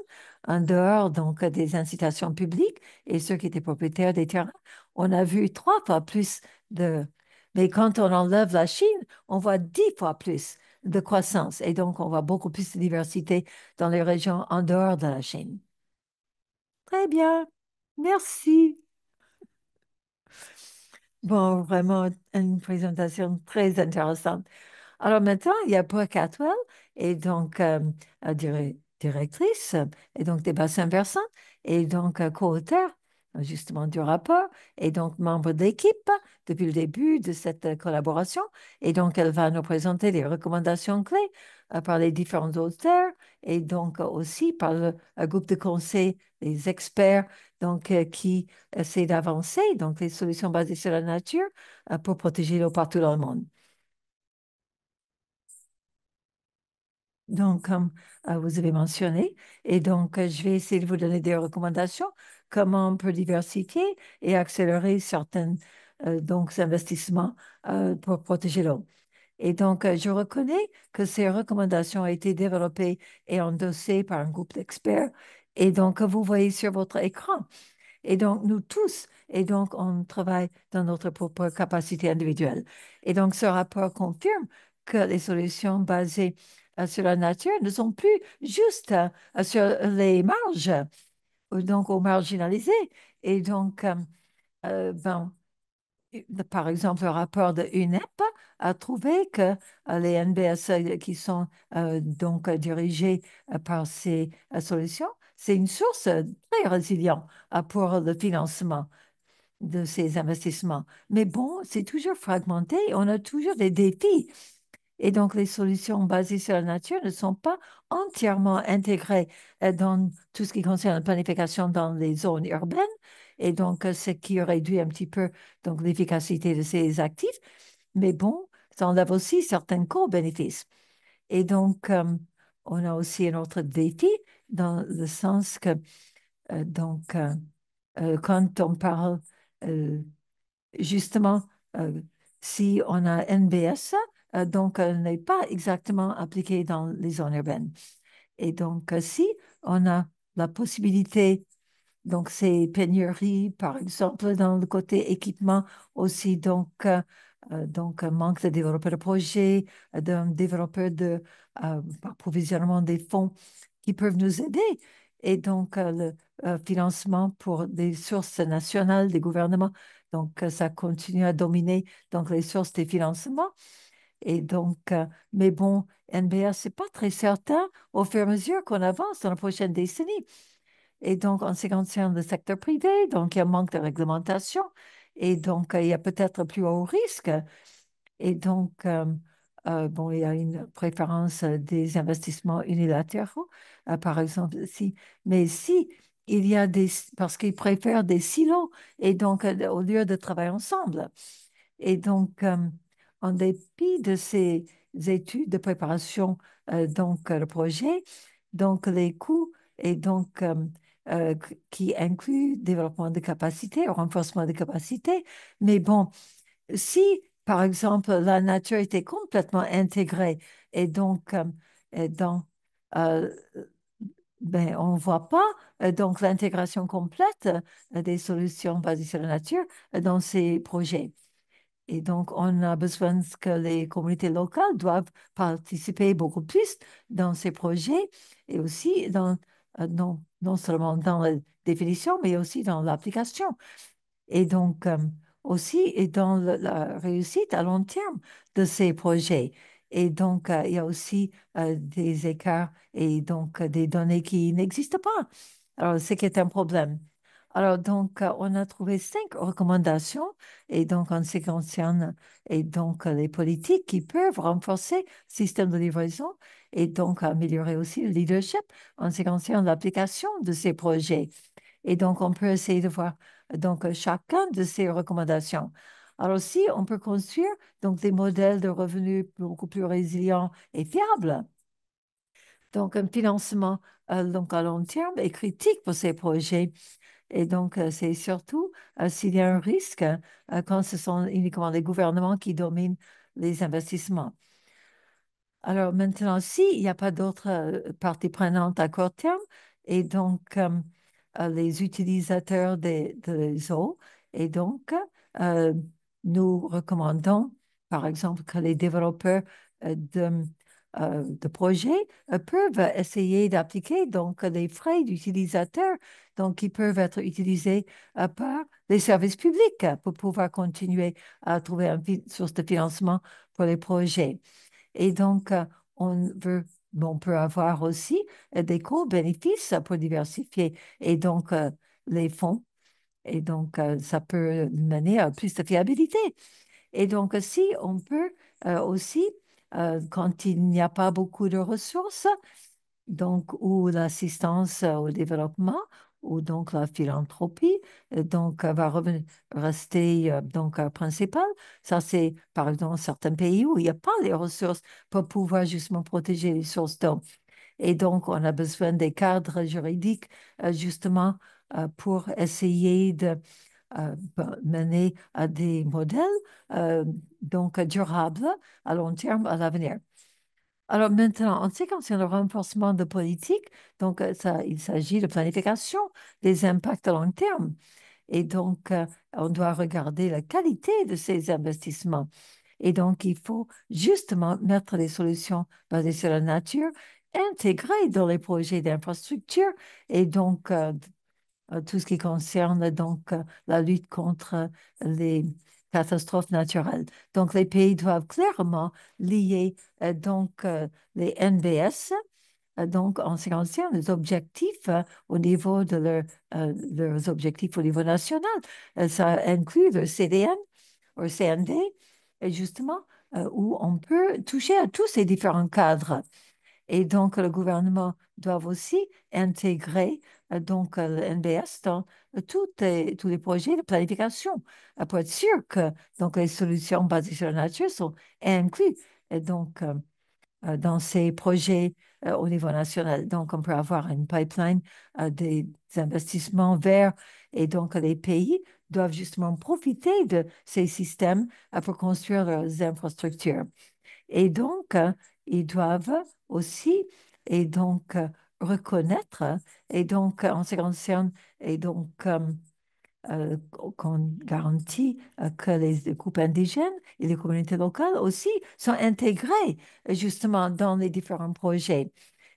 en dehors donc des incitations publiques et ceux qui étaient propriétaires des terrains, on a vu 3 fois plus de... Mais quand on enlève la Chine, on voit 10 fois plus de croissance et donc on voit beaucoup plus de diversité dans les régions en dehors de la Chine. Très bien, merci. Bon, vraiment une présentation très intéressante. Alors maintenant, il y a Brooke Atwell, et donc directrice, et donc des bassins versants, et donc co-auteur justement du rapport, et donc membre de l'équipe depuis le début de cette collaboration. Et donc, elle va nous présenter les recommandations clés par les différents auteurs, et donc aussi par le groupe de conseil, les experts, donc qui essaient d'avancer, donc les solutions basées sur la nature pour protéger l'eau partout dans le monde. Donc, comme vous avez mentionné, et donc je vais essayer de vous donner des recommandations, comment on peut diversifier et accélérer certains donc, investissements pour protéger l'eau. Et donc, je reconnais que ces recommandations ont été développées et endossées par un groupe d'experts. Et donc, vous voyez sur votre écran. Et donc, nous tous, et donc, on travaille dans notre propre capacité individuelle. Et donc, ce rapport confirme que les solutions basées sur la nature ne sont plus juste sur les marges, donc aux marginalisés. Et donc, ben, par exemple, le rapport de UNEP a trouvé que les NBS qui sont donc dirigés par ces solutions, c'est une source très résiliente pour le financement de ces investissements. Mais bon, c'est toujours fragmenté, on a toujours des défis. Et donc, les solutions basées sur la nature ne sont pas entièrement intégrées dans tout ce qui concerne la planification dans les zones urbaines. Et donc, ce qui réduit un petit peu donc, l'efficacité de ces actifs. Mais bon, ça enlève aussi certains co-bénéfices. Et donc, on a aussi un autre défi dans le sens que, donc, quand on parle euh, justement, euh, si on a NBS, donc n'est pas exactement appliqué dans les zones urbaines. Et donc, si on a la possibilité, donc ces pénuries, par exemple, dans le côté équipement, aussi, donc un manque de développeurs de projets, d'un développeur de approvisionnement des fonds qui peuvent nous aider. Et donc, le financement pour des sources nationales des gouvernements. Donc, ça continue à dominer donc, les sources des financements. Et donc, mais bon, NBA, c'est pas très certain au fur et à mesure qu'on avance dans la prochaine décennie. Et donc, en ce qui concerne le secteur privé, donc il y a un manque de réglementation et donc il y a peut-être plus haut risque. Et donc, bon, il y a une préférence des investissements unilatéraux, par exemple, si, mais si il y a des, parce qu'ils préfèrent des silos et donc au lieu de travailler ensemble. Et donc, en dépit de ces études de préparation, donc le projet, donc les coûts et donc qui incluent développement de capacité, renforcement de capacité. Mais bon, si par exemple la nature était complètement intégrée et donc dans euh, ben, on ne voit pas donc l'intégration complète des solutions basées sur la nature dans ces projets. Et donc, on a besoin que les communautés locales doivent participer beaucoup plus dans ces projets et aussi dans, non seulement dans la définition, mais aussi dans l'application. Et donc, aussi et dans la réussite à long terme de ces projets. Et donc, il y a aussi des écarts et donc des données qui n'existent pas. Alors, ce qui est un problème. Alors, donc, on a trouvé 5 recommandations et donc, en ce qui concerne et donc, les politiques qui peuvent renforcer le système de livraison et donc améliorer aussi le leadership en ce qui concerne l'application de ces projets. Et donc, on peut essayer de voir donc chacun de ces recommandations. Alors aussi, on peut construire donc des modèles de revenus beaucoup plus résilients et fiables. Donc, un financement donc à long terme est critique pour ces projets. Et donc, c'est surtout s'il y a un risque quand ce sont uniquement les gouvernements qui dominent les investissements. Alors maintenant, s'il n'y a pas d'autres parties prenantes à court terme, et donc les utilisateurs des eaux, et donc euh, nous recommandons, par exemple, que les développeurs de projets peuvent essayer d'appliquer donc les frais d'utilisateurs, donc qui peuvent être utilisés par les services publics pour pouvoir continuer à trouver une source de financement pour les projets. Et donc, on peut avoir aussi des co-bénéfices pour diversifier et donc les fonds. Et donc, ça peut mener à plus de fiabilité. Et donc, si on peut aussi, quand il n'y a pas beaucoup de ressources, donc, ou l'assistance au développement, où donc la philanthropie va rester principale. Ça, c'est par exemple certains pays où il n'y a pas les ressources pour pouvoir justement protéger les sources d'eau. Et donc, on a besoin des cadres juridiques justement pour essayer de mener à des modèles durables à long terme à l'avenir. Alors maintenant, en ce qui concerne le renforcement de politique, il s'agit de planification des impacts à long terme. Et donc, on doit regarder la qualité de ces investissements. Et donc, il faut justement mettre les solutions basées sur la nature intégrées dans les projets d'infrastructure et donc tout ce qui concerne la lutte contre les catastrophes naturelles. Donc, les pays doivent clairement lier les NBS donc, en ce qui concerne les objectifs au niveau de leurs objectifs au niveau national, ça inclut le CDN ou le CND, et justement, où on peut toucher à tous ces différents cadres. Et donc, le gouvernement doit aussi intégrer le NBS dans tous les projets de planification pour être sûr que les solutions basées sur la nature sont incluses. Et donc, dans ces projets au niveau national. Donc, on peut avoir une pipeline des investissements verts et donc les pays doivent justement profiter de ces systèmes pour construire leurs infrastructures. Et donc, ils doivent aussi et donc reconnaître et donc en ce qui concerne et donc qu'on garantit que les groupes indigènes et les communautés locales aussi sont intégrés justement dans les différents projets.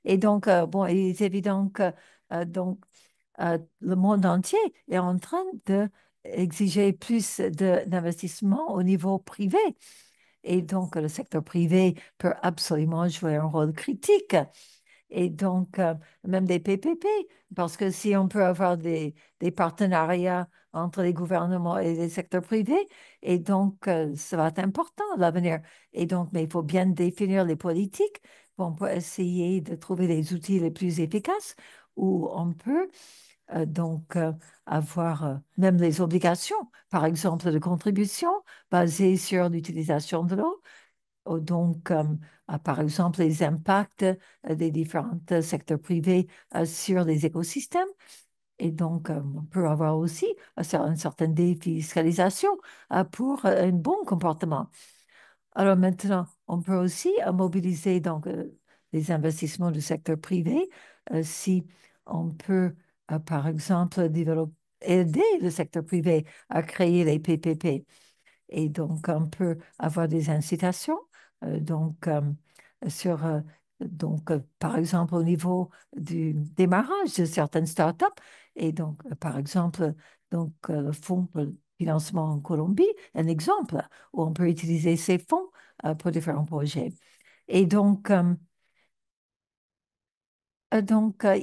Et donc, bon, il est évident que le monde entier est en train d'exiger plus d'investissement au niveau privé. Et donc, le secteur privé peut absolument jouer un rôle critique et donc même des PPP, parce que si on peut avoir des partenariats entre les gouvernements et les secteurs privés, et donc ça va être important à l'avenir. Et donc, mais il faut bien définir les politiques pour essayer de trouver les outils les plus efficaces où on peut avoir même les obligations, par exemple, de contribution basées sur l'utilisation de l'eau par exemple, les impacts des différents secteurs privés sur les écosystèmes. Et donc, on peut avoir aussi une certaine défiscalisation pour un bon comportement. Alors maintenant, on peut aussi mobiliser les investissements du secteur privé si on peut, par exemple, aider le secteur privé à créer les PPP. Et donc, on peut avoir des incitations. Donc, sur, par exemple, au niveau du démarrage de certaines startups. Et donc, par exemple, le fonds pour le financement en Colombie, un exemple où on peut utiliser ces fonds pour différents projets. Et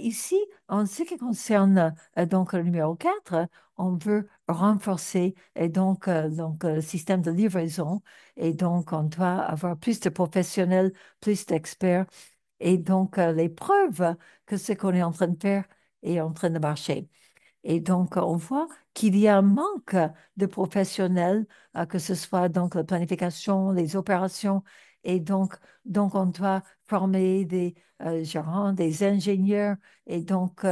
ici, en ce qui concerne le numéro 4, on veut renforcer le système de livraison et donc on doit avoir plus de professionnels, plus d'experts et donc les preuves que ce qu'on est en train de faire est en train de marcher. Et donc, on voit qu'il y a un manque de professionnels, que ce soit donc la planification, les opérations. Et donc on doit former des gérants, des ingénieurs et donc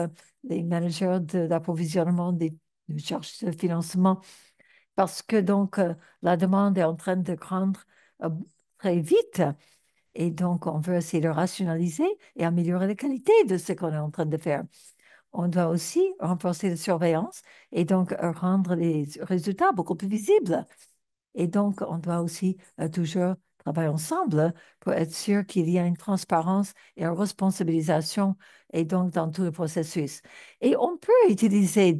des managers de l'approvisionnement des charges de financement parce que la demande est en train de grandir euh, très vite. Et donc, on veut essayer de rationaliser et améliorer la qualité de ce qu'on est en train de faire. On doit aussi renforcer la surveillance et donc rendre les résultats beaucoup plus visibles. Et donc, on doit aussi toujours travailler ensemble pour être sûr qu'il y a une transparence et une responsabilisation et donc dans tout le processus. Et on peut utiliser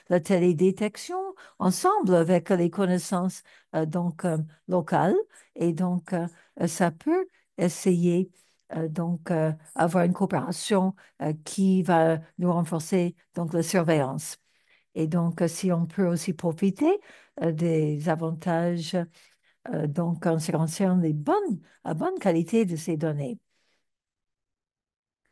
la télédétection ensemble avec les connaissances locales et ça peut essayer avoir une coopération qui va nous renforcer la surveillance. Et donc, si on peut aussi profiter des avantages en ce qui concerne la bonne qualité de ces données.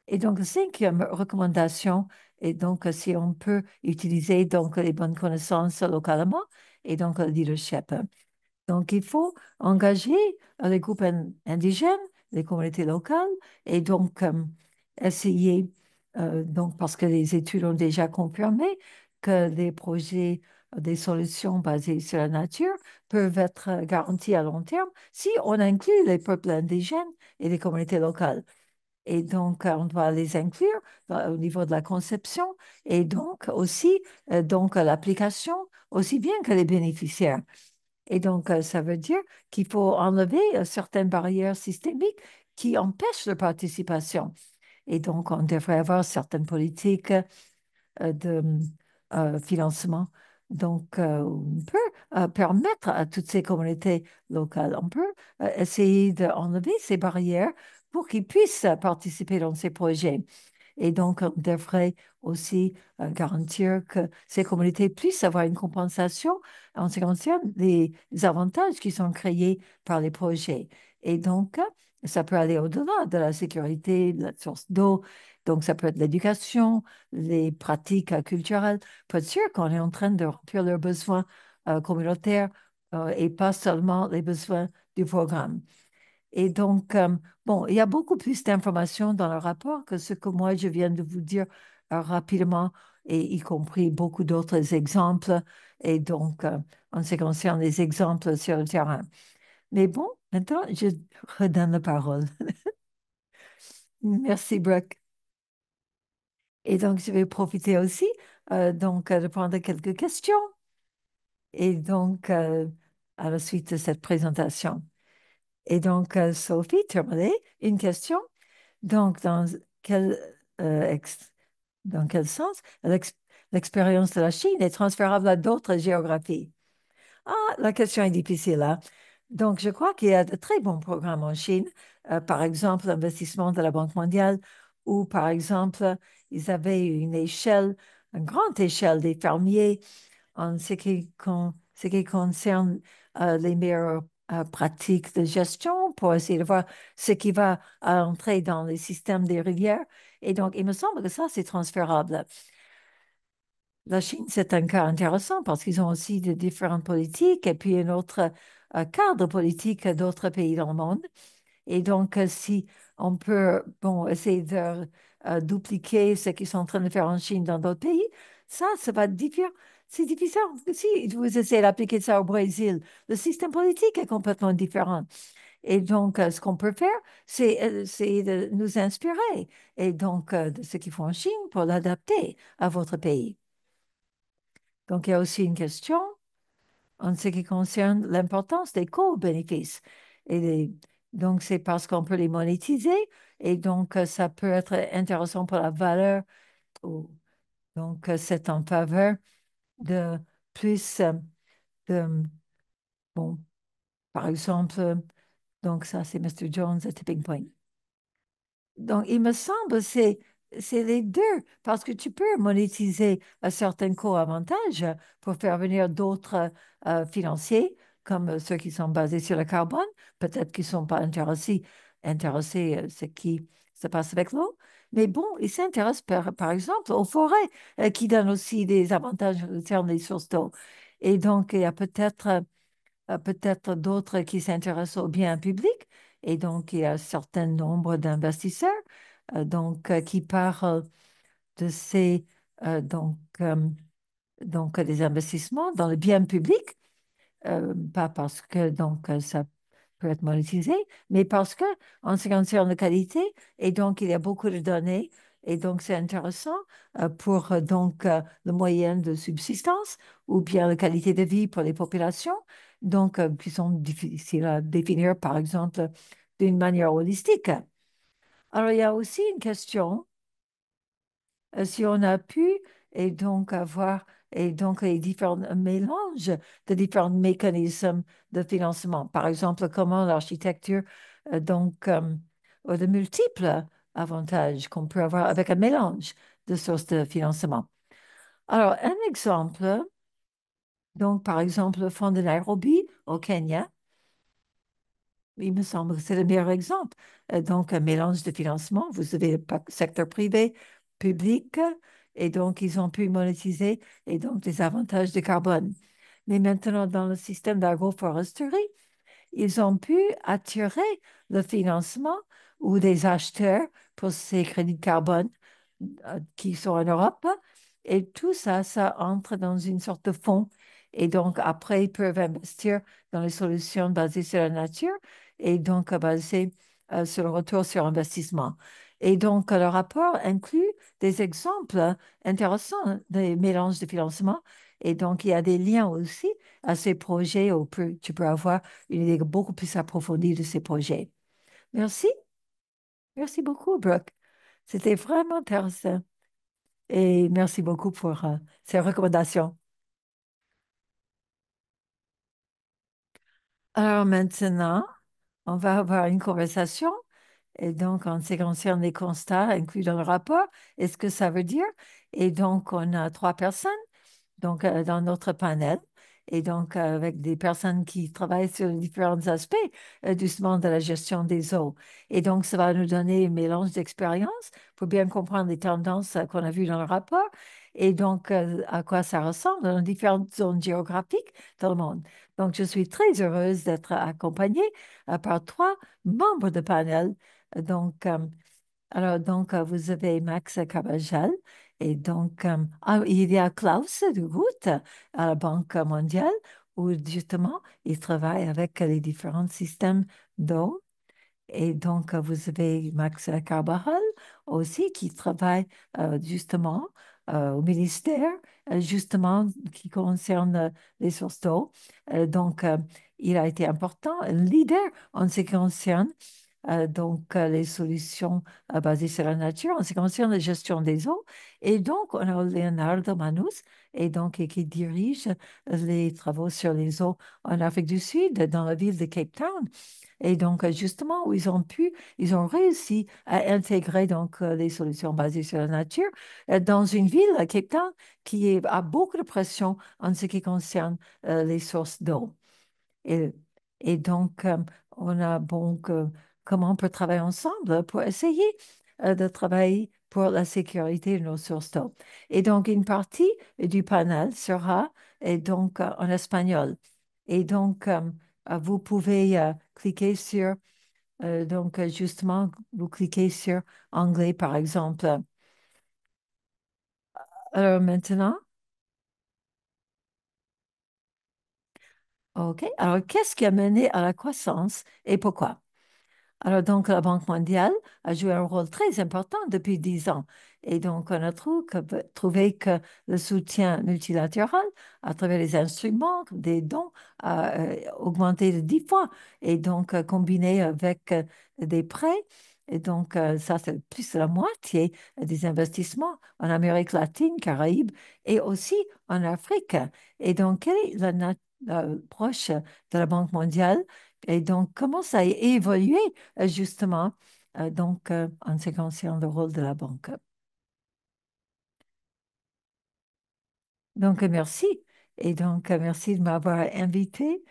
Et donc, la cinquième recommandation est donc si on peut utiliser donc les bonnes connaissances localement et donc le leadership. Donc, il faut engager les groupes indigènes, les communautés locales, et donc essayer, donc parce que les études ont déjà confirmé que les projets, des solutions basées sur la nature peuvent être garantis à long terme si on inclut les peuples indigènes et les communautés locales. Et donc, on doit les inclure au niveau de la conception et donc aussi donc l'application, aussi bien que les bénéficiaires. Et donc, ça veut dire qu'il faut enlever certaines barrières systémiques qui empêchent la participation. Et donc, on devrait avoir certaines politiques de financement. Donc, on peut permettre à toutes ces communautés locales, on peut essayer d'enlever ces barrières pour qu'ils puissent participer dans ces projets. Et donc, on devrait aussi garantir que ces communautés puissent avoir une compensation en ce qui concerne les avantages qui sont créés par les projets. Et donc, ça peut aller au-delà de la sécurité, de la source d'eau. Donc, ça peut être l'éducation, les pratiques culturelles. Pour être sûr qu'on est en train de remplir leurs besoins communautaires et pas seulement les besoins du programme. Et donc, bon, il y a beaucoup plus d'informations dans le rapport que ce que moi je viens de vous dire rapidement, et y compris beaucoup d'autres exemples. Et donc, en ce qui concerne les exemples sur le terrain. Mais bon, maintenant, je redonne la parole. Merci, Brooke. Et donc, je vais profiter aussi donc, de prendre quelques questions. Et donc, à la suite de cette présentation. Et donc, Sophie Termelé, une question. Donc, quel, euh, ex- dans quel sens l'expérience de la Chine est transférable à d'autres géographies? Ah, la question est difficile, là. Donc, je crois qu'il y a de très bons programmes en Chine. Par exemple, l'investissement de la Banque mondiale, ou par exemple, ils avaient une échelle, une grande échelle des fermiers en ce qui concerne les meilleures pratiques de gestion pour essayer de voir ce qui va entrer dans les systèmes des rivières. Et donc, il me semble que ça, c'est transférable. La Chine, c'est un cas intéressant parce qu'ils ont aussi de différentes politiques et puis un autre cadre politique d'autres pays dans le monde. Et donc, si on peut, bon, essayer de dupliquer ce qu'ils sont en train de faire en Chine dans d'autres pays, ça va être différent. C'est difficile. Si vous essayez d'appliquer ça au Brésil, le système politique est complètement différent. Et donc, ce qu'on peut faire, c'est de nous inspirer et donc de ce qu'ils font en Chine pour l'adapter à votre pays. Donc, il y a aussi une question en ce qui concerne l'importance des co-bénéfices. Et donc, c'est parce qu'on peut les monétiser et donc, ça peut être intéressant pour la valeur. ou- Donc, c'est en faveur de plus de, bon, par exemple, donc ça, c'est Mr. Jones à Tipping Point. Donc, il me semble que c'est les deux, parce que tu peux monétiser un certain co-avantage pour faire venir d'autres financiers, comme ceux qui sont basés sur le carbone, peut-être qu'ils ne sont pas intéressés ce qui se passe avec l'eau. Mais bon, ils s'intéressent par exemple aux forêts, qui donnent aussi des avantages en termes des sources d'eau. Et donc, il y a peut-être d'autres qui s'intéressent au bien public. Et donc, il y a un certain nombre d'investisseurs qui parlent de ces des investissements dans le bien public, pas parce que ça peut être monétisé, mais parce que en ce qui concerne la qualité, et donc il y a beaucoup de données, et donc c'est intéressant pour le moyen de subsistance ou bien la qualité de vie pour les populations, qui sont difficiles à définir, par exemple, d'une manière holistique. Alors, il y a aussi une question si on a pu et donc avoir et donc les différents mélanges de différents mécanismes de financement. Par exemple, comment l'architecture a de multiples avantages qu'on peut avoir avec un mélange de sources de financement. Alors, un exemple, donc par exemple, le fonds de Nairobi au Kenya, Il me semble que c'est le meilleur exemple. Donc, un mélange de financement. Vous avez le secteur privé, public, et donc ils ont pu monétiser et donc des avantages de carbone. Mais maintenant, dans le système d'agroforesterie, ils ont pu attirer le financement ou des acheteurs pour ces crédits de carbone qui sont en Europe. Et tout ça, ça entre dans une sorte de fonds. Et donc, après, ils peuvent investir dans les solutions basées sur la nature et donc basées sur le retour sur investissement. Et donc, le rapport inclut des exemples intéressants des mélanges de financement. Et donc, il y a des liens aussi à ces projets où tu peux avoir une idée beaucoup plus approfondie de ces projets. Merci. Merci beaucoup, Brooke. C'était vraiment intéressant. Et merci beaucoup pour ces recommandations. Alors maintenant, on va avoir une conversation. Et donc, en ce qui concerne les constats inclus dans le rapport, et ce que ça veut dire. Et donc, on a trois personnes donc, dans notre panel. Et donc, avec des personnes qui travaillent sur les différents aspects, justement, de la gestion des eaux. Et donc, ça va nous donner un mélange d'expériences pour bien comprendre les tendances qu'on a vues dans le rapport et donc à quoi ça ressemble dans différentes zones géographiques dans le monde. Donc, je suis très heureuse d'être accompagnée par trois membres de panel. Donc, vous avez Max Cabajal et donc, il y a Klaus de Route à la Banque mondiale où justement, il travaille avec les différents systèmes d'eau. Et donc, vous avez Max Carbajal aussi qui travaille justement au ministère, justement, qui concerne les sources d'eau. Donc, il a été important, leader en ce qui concerne les solutions basées sur la nature en ce qui concerne la gestion des eaux. Et donc, on a Leonardo Manus, et donc, et qui dirige les travaux sur les eaux en Afrique du Sud, dans la ville de Cape Town. Et donc, justement, où ils ont réussi à intégrer donc les solutions basées sur la nature dans une ville, Cape Town, a beaucoup de pression en ce qui concerne les sources d'eau. Et, et donc, on a donc comment on peut travailler ensemble pour essayer de travailler pour la sécurité de nos sources d'eau. Et donc, une partie du panel sera donc en espagnol. Et donc, vous pouvez cliquer sur, justement, vous cliquez sur anglais, par exemple. Alors maintenant, OK. Alors, qu'est-ce qui a mené à la croissance et pourquoi? Alors, donc, la Banque mondiale a joué un rôle très important depuis 10 ans. Et donc, on a trouvé que le soutien multilatéral, à travers les instruments, des dons, a augmenté de 10 fois. Et donc, combiné avec des prêts, et donc, ça, c'est plus de la moitié des investissements en Amérique latine, Caraïbes et aussi en Afrique. Et donc, quelle est l'approche de la Banque mondiale? Et donc, comment ça a évolué justement en ce qui concerne le rôle de la banque? Donc, merci. Et donc, merci de m'avoir invité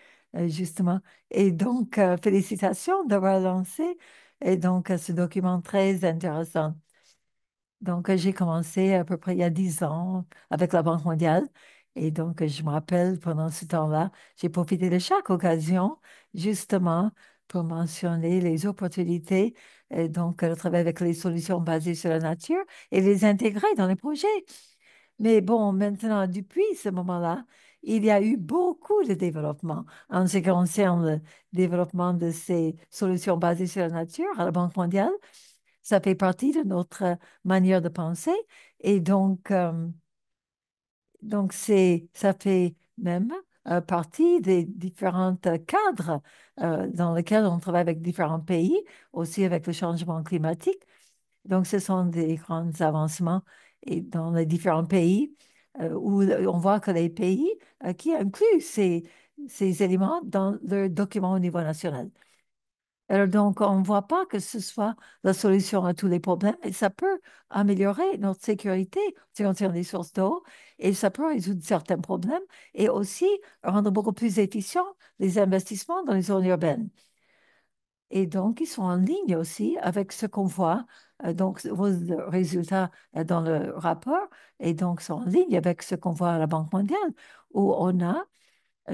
justement. Et donc, félicitations d'avoir lancé et donc ce document très intéressant. Donc, j'ai commencé à peu près il y a 10 ans avec la Banque mondiale. Et donc, je me rappelle, pendant ce temps-là, j'ai profité de chaque occasion, justement, pour mentionner les opportunités, et donc, de travailler avec les solutions basées sur la nature et les intégrer dans les projets. Mais bon, maintenant, depuis ce moment-là, il y a eu beaucoup de développement en ce qui concerne le développement de ces solutions basées sur la nature à la Banque mondiale. Ça fait partie de notre manière de penser. Et donc ça fait même partie des différents cadres dans lesquels on travaille avec différents pays, aussi avec le changement climatique. Donc, ce sont des grands avancements et dans les différents pays où on voit que les pays qui incluent ces éléments dans leurs documents au niveau national. Alors, donc, on ne voit pas que ce soit la solution à tous les problèmes et ça peut améliorer notre sécurité si on tient des sources d'eau et ça peut résoudre certains problèmes et aussi rendre beaucoup plus efficients les investissements dans les zones urbaines. Et donc, ils sont en ligne aussi avec ce qu'on voit. Donc, vos résultats dans le rapport, et donc, sont en ligne avec ce qu'on voit à la Banque mondiale, où on a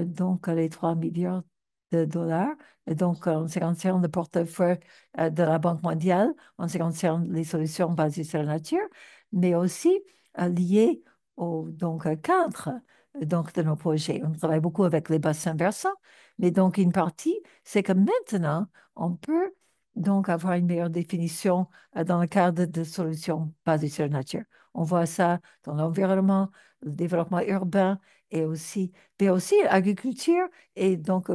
donc les 3 milliards de dollars. Et donc, en ce qui concerne le portefeuille de la Banque mondiale, en ce qui concerne les solutions basées sur la nature, mais aussi liées au donc, cadre donc, de nos projets. On travaille beaucoup avec les bassins versants, mais donc une partie, c'est que maintenant, on peut donc avoir une meilleure définition dans le cadre de solutions basées sur la nature. On voit ça dans l'environnement, le développement urbain et aussi mais aussi agriculture et donc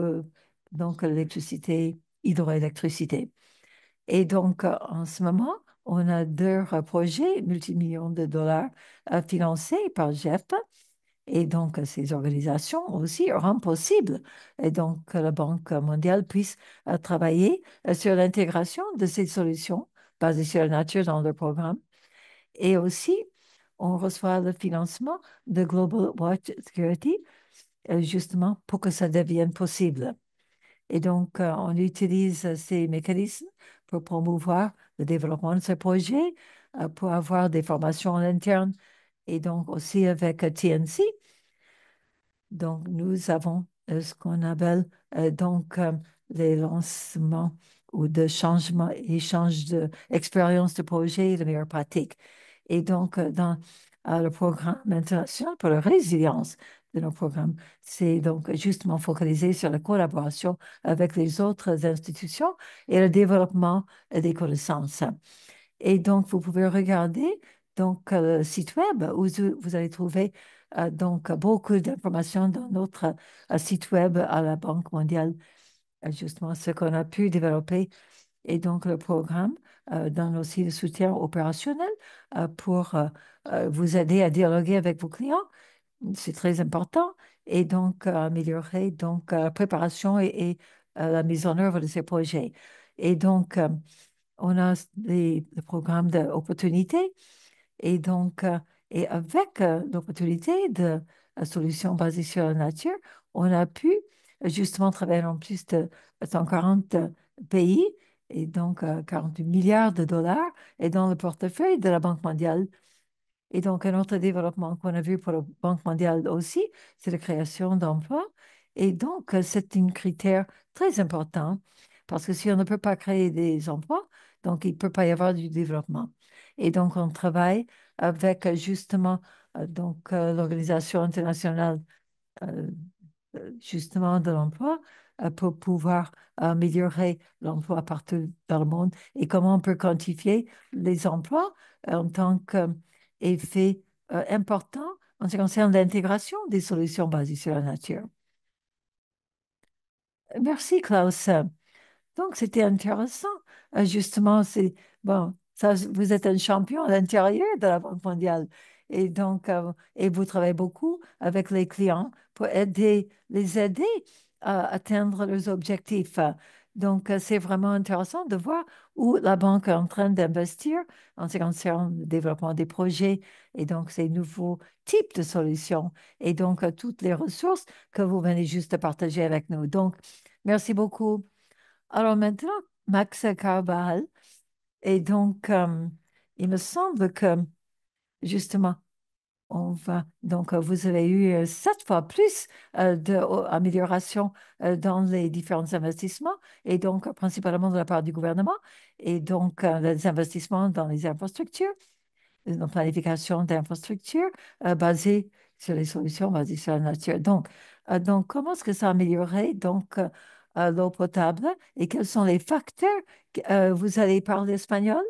l'électricité, hydroélectricité. Et donc, en ce moment, on a deux projets multimillions de dollars financés par GEP. Et donc, ces organisations aussi rendent possible et donc, que la Banque mondiale puisse travailler sur l'intégration de ces solutions basées sur la nature dans le programme. Et aussi, on reçoit le financement de Global Water Security justement pour que ça devienne possible. Et donc, on utilise ces mécanismes pour promouvoir le développement de ce projet, pour avoir des formations en interne et donc aussi avec TNC. Donc, nous avons ce qu'on appelle les lancements ou de changements, échanges d'expériences de projet et de meilleures pratiques. Et donc, dans le programme international pour la résilience de nos programmes, c'est donc justement focalisé sur la collaboration avec les autres institutions et le développement des connaissances. Et donc, vous pouvez regarder donc, le site web où vous allez trouver donc beaucoup d'informations dans notre site web à la Banque mondiale, justement ce qu'on a pu développer et donc le programme donne aussi le soutien opérationnel pour vous aider à dialoguer avec vos clients. C'est très important et donc améliorer donc la préparation et la mise en œuvre de ces projets. Et donc, on a le programme d'opportunité et donc, et avec l'opportunité de la solution basée sur la nature, on a pu justement travailler en plus de 140 pays et donc 48 milliards de dollars et dans le portefeuille de la Banque mondiale. Et donc, un autre développement qu'on a vu pour la Banque mondiale aussi, c'est la création d'emplois. Et donc, c'est un critère très important parce que si on ne peut pas créer des emplois, donc il ne peut pas y avoir du développement. Et donc, on travaille avec justement l'Organisation internationale euh, justement de l'emploi pour pouvoir améliorer l'emploi partout dans le monde et comment on peut quantifier les emplois en tant qu'effet important en ce qui concerne l'intégration des solutions basées sur la nature. Merci, Klaus. Donc, c'était intéressant. Justement, c'est bon, ça, vous êtes un champion à l'intérieur de la Banque mondiale. Et donc, et vous travaillez beaucoup avec les clients pour les aider à atteindre leurs objectifs. Donc, c'est vraiment intéressant de voir où la banque est en train d'investir en ce qui concerne le développement des projets et donc ces nouveaux types de solutions et donc toutes les ressources que vous venez juste de partager avec nous. Donc, merci beaucoup. Alors maintenant, Max Carbal, et donc, il me semble que justement, on va, donc, vous avez eu 7 fois plus d'amélioration dans les différents investissements, et donc, principalement de la part du gouvernement, et donc, les investissements dans les infrastructures, une planification d'infrastructures basée sur les solutions basées sur la nature. Donc comment est-ce que ça a amélioré donc, l'eau potable et quels sont les facteurs? Vous allez parler espagnol?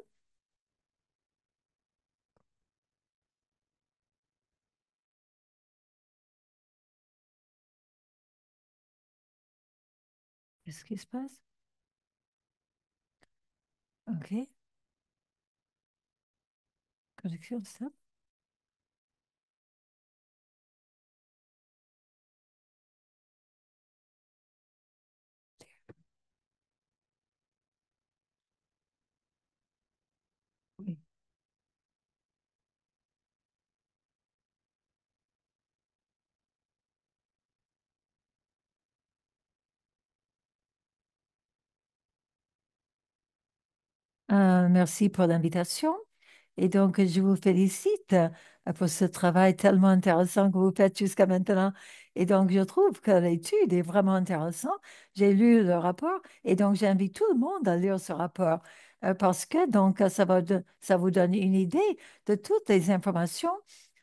Qu'est-ce qui se passe? OK. Connexion stable. Oui. Merci pour l'invitation. Et donc, je vous félicite pour ce travail tellement intéressant que vous faites jusqu'à maintenant. Et donc, je trouve que l'étude est vraiment intéressante. J'ai lu le rapport et donc j'invite tout le monde à lire ce rapport parce que donc ça vous donne une idée de toutes les informations,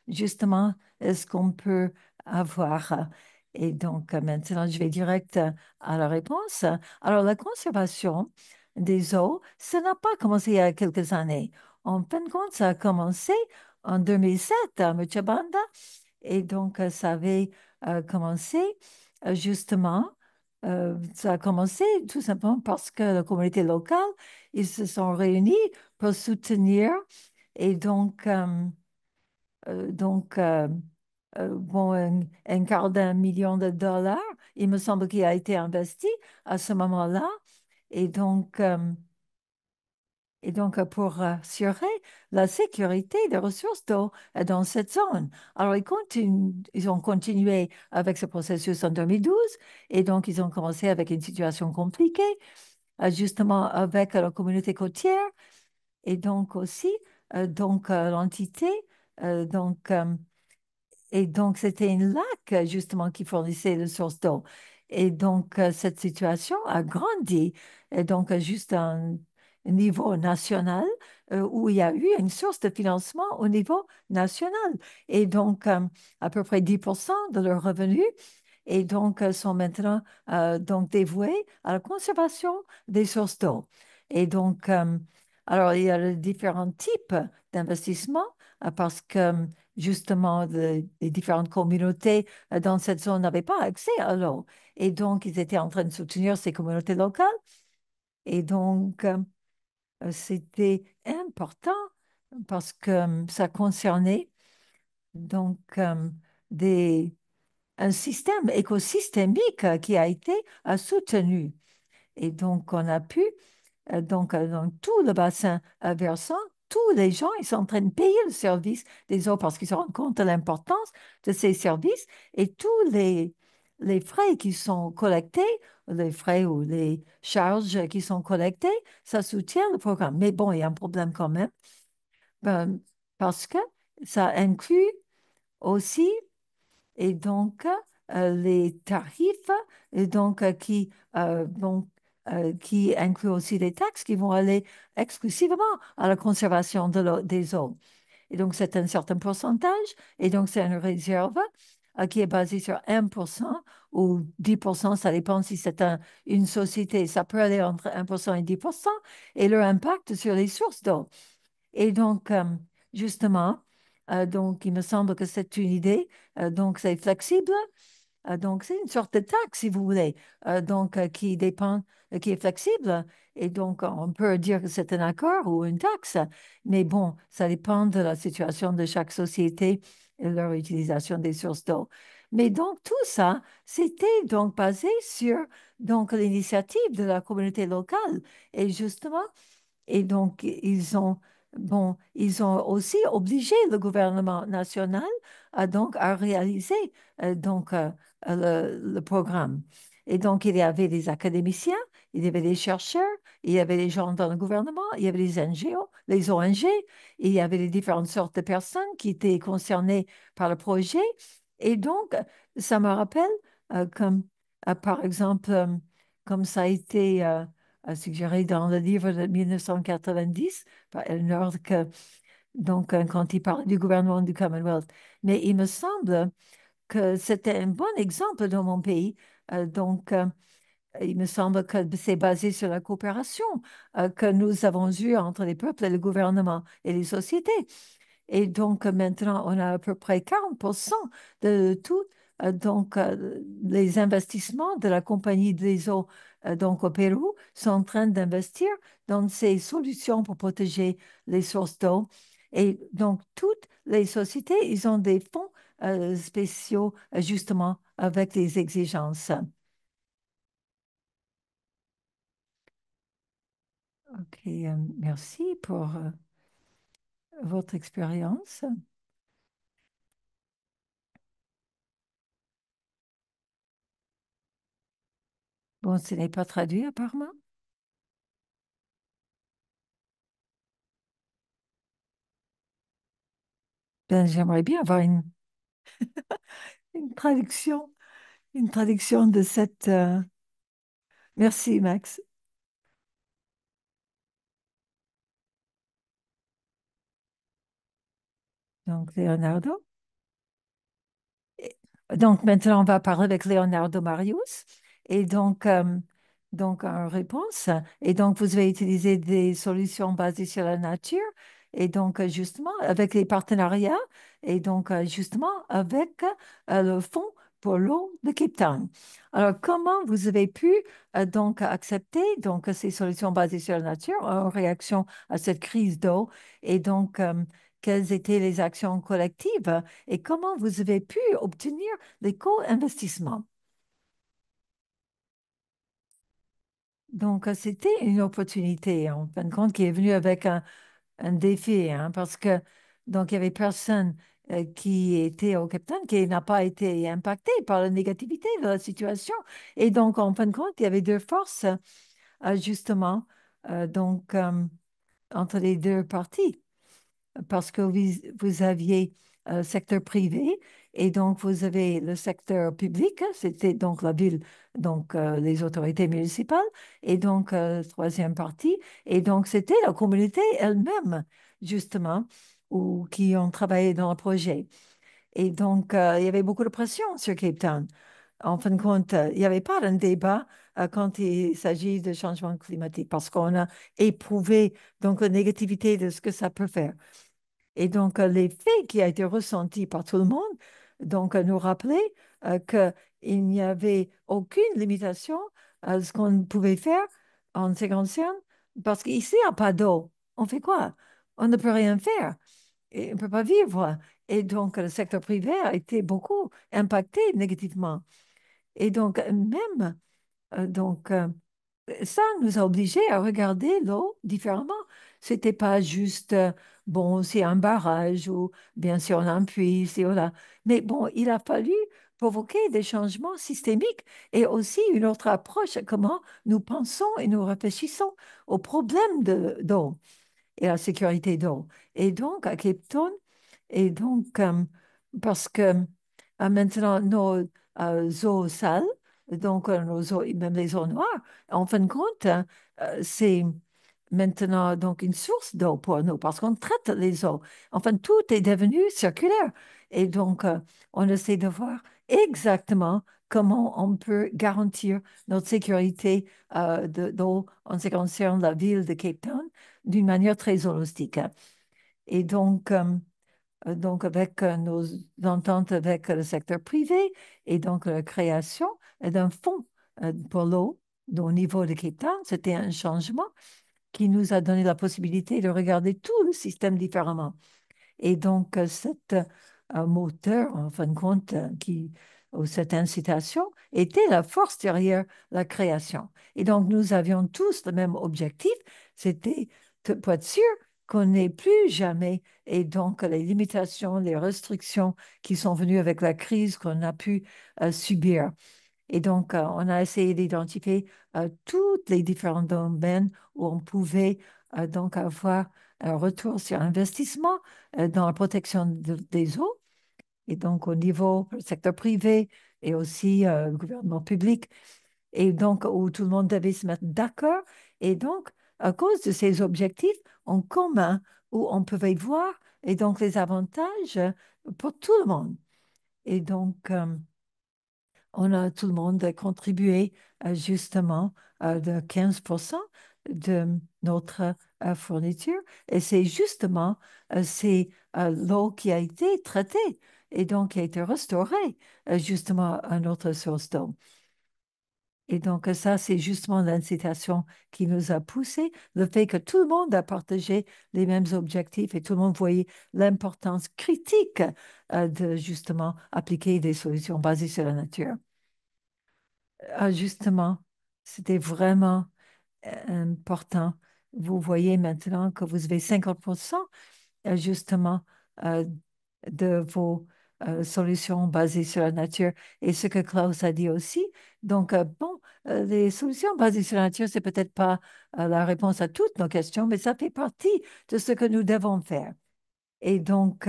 justement, ce qu'on peut avoir. Et donc, maintenant, je vais direct à la réponse. Alors, la conservation des eaux, ça n'a pas commencé il y a quelques années. En fin de compte, ça a commencé en 2007 à Muchabanda et donc ça avait commencé justement, ça a commencé tout simplement parce que la communauté locale, ils se sont réunis pour soutenir et bon, un quart d'un million de dollars, il me semble qu'il a été investi à ce moment-là. Et donc, pour assurer la sécurité des ressources d'eau dans cette zone. Alors, ils ont continué avec ce processus en 2012 et donc ils ont commencé avec une situation compliquée, justement avec la communauté côtière et donc aussi l'entité. euh, donc, euh, et donc, c'était une lac, justement, qui fournissait les sources d'eau. Et donc, cette situation a grandi. Et donc, juste un niveau national où il y a eu une source de financement au niveau national. Et donc, à peu près 10% de leurs revenus et donc sont maintenant donc dévoués à la conservation des sources d'eau. Et donc, alors, il y a les différents types d'investissements parce que justement, les différentes communautés dans cette zone n'avaient pas accès à l'eau. Et donc, ils étaient en train de soutenir ces communautés locales. Et donc, c'était important parce que ça concernait donc des un système écosystémique qui a été soutenu. Et donc, on a pu, dans tout le bassin versant, tous les gens, ils sont en train de payer le service des eaux parce qu'ils se rendent compte de l'importance de ces services et tous les frais qui sont collectés, les frais ou les charges qui sont collectées, ça soutient le programme. Mais bon, il y a un problème quand même, ben, parce que ça inclut aussi et donc, les tarifs, et donc, qui incluent aussi des taxes qui vont aller exclusivement à la conservation des eaux. Et donc, c'est un certain pourcentage, et donc, c'est une réserve qui est basée sur 1% ou 10%, ça dépend si c'est une société, ça peut aller entre 1% et 10%, et leur impact sur les sources d'eau. Et donc, justement, donc, il me semble que c'est une idée. Donc, c'est flexible. Donc, c'est une sorte de taxe, si vous voulez, qui dépend, qui est flexible. Et donc, on peut dire que c'est un accord ou une taxe. Mais bon, ça dépend de la situation de chaque société et leur utilisation des sources d'eau. Mais donc, tout ça, c'était donc basé sur donc l'initiative de la communauté locale. Et justement, et donc, ils ont aussi obligé le gouvernement national à réaliser le programme. Et donc, il y avait des académiciens, il y avait des chercheurs, il y avait des gens dans le gouvernement, il y avait les NGO, les ONG, il y avait les différentes sortes de personnes qui étaient concernées par le projet. Et donc, ça me rappelle comme, par exemple, comme ça a été suggéré dans le livre de 1990 par Eleanor, quand il parle du gouvernement du Commonwealth. Mais il me semble que c'était un bon exemple dans mon pays. Il me semble que c'est basé sur la coopération que nous avons eue entre les peuples et le gouvernement et les sociétés. Et donc, maintenant, on a à peu près 40% de tout, les investissements de la Compagnie des eaux, donc au Pérou, sont en train d'investir dans ces solutions pour protéger les sources d'eau. Et donc, toutes les sociétés, ils ont des fonds spéciaux, justement, avec les exigences. OK, merci pour votre expérience. Bon, ce n'est pas traduit apparemment. Ben, j'aimerais bien avoir une traduction, une traduction de cette. Merci, Max. Donc, Leonardo. Et- Donc, maintenant, on va parler avec Leonardo Marius. Et donc en réponse, et donc, vous avez utilisé des solutions basées sur la nature, et donc, justement, avec les partenariats, et donc, justement, avec le Fonds pour l'eau de Cape Town. Alors, comment vous avez pu, donc, accepter, donc, ces solutions basées sur la nature en réaction à cette crise d'eau? Et donc, quelles étaient les actions collectives? Et comment vous avez pu obtenir des co-investissements? Donc, c'était une opportunité, en fin de compte, qui est venue avec un défi, hein, parce que, donc, il y avait personne qui était au Capitaine qui n'a pas été impacté par la négativité de la situation. Et donc, en fin de compte, il y avait deux forces, justement, donc, entre les deux parties. Parce que vous aviez le secteur privé et donc vous avez le secteur public, hein, c'était donc la ville, donc les autorités municipales et donc troisième partie. Et donc c'était la communauté elle-même, justement, qui ont travaillé dans le projet. Et donc il y avait beaucoup de pression sur Cape Town. En fin de compte, il n'y avait pas un débat quand il s'agit de changement climatique parce qu'on a éprouvé donc la négativité de ce que ça peut faire. Et donc, l'effet qui a été ressenti par tout le monde, donc, nous rappelait qu'il n'y avait aucune limitation à ce qu'on pouvait faire en ce qui concerne, parce qu'ici, il n'y a pas d'eau. On fait quoi? On ne peut rien faire. Et on ne peut pas vivre. Et donc, le secteur privé a été beaucoup impacté négativement. Et donc, même, donc, ça nous a obligés à regarder l'eau différemment. C'était pas juste, bon, c'est un barrage ou bien sûr on a un puits, ici ou là. Mais bon, il a fallu provoquer des changements systémiques et aussi une autre approche à comment nous pensons et nous réfléchissons aux problèmes d'eau et la sécurité d'eau. Et donc, à Cape Town, et donc, parce que maintenant, nos eaux sales, donc nos eaux, même les eaux noires, en fin de compte, hein, c'est maintenant donc une source d'eau pour nous parce qu'on traite les eaux. Enfin, tout est devenu circulaire. Et donc, on essaie de voir exactement comment on peut garantir notre sécurité d'eau en ce qui concerne la ville de Cape Town d'une manière très holistique, hein. Et donc avec nos ententes avec le secteur privé et donc la création d'un fonds pour l'eau au niveau de Cape Town, c'était un changement qui nous a donné la possibilité de regarder tout le système différemment. Et donc, cet moteur, en fin de compte, ou cette incitation était la force derrière la création. Et donc, nous avions tous le même objectif, c'était pour être sûr qu'on n'ait plus jamais, et donc les limitations, les restrictions qui sont venues avec la crise qu'on a pu subir. Et donc, on a essayé d'identifier tous les différents domaines où on pouvait donc avoir un retour sur investissement dans la protection des eaux, et donc au niveau du secteur privé et aussi le gouvernement public, et donc où tout le monde devait se mettre d'accord. Et donc, à cause de ces objectifs en commun, où on pouvait voir, et donc les avantages pour tout le monde. Et donc, on a tout le monde a contribué justement de 15% de notre fourniture. Et c'est justement c'est l'eau qui a été traitée et donc qui a été restaurée justement à notre source d'eau. Et donc ça, c'est justement l'incitation qui nous a poussé, le fait que tout le monde a partagé les mêmes objectifs et tout le monde voyait l'importance critique de justement appliquer des solutions basées sur la nature. Justement, c'était vraiment important. Vous voyez maintenant que vous avez 50% justement euh, de vos solutions basées sur la nature. Et ce que Klaus a dit aussi. Donc, bon, les solutions basées sur la nature, c'est peut-être pas la réponse à toutes nos questions, mais ça fait partie de ce que nous devons faire. Et donc,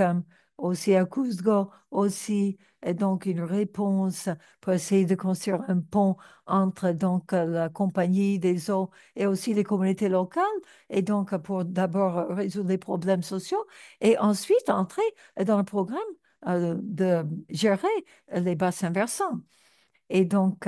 aussi à Cusco, aussi donc une réponse pour essayer de construire un pont entre donc la compagnie des eaux et aussi les communautés locales, et donc pour d'abord résoudre les problèmes sociaux et ensuite entrer dans le programme de gérer les bassins versants. Et donc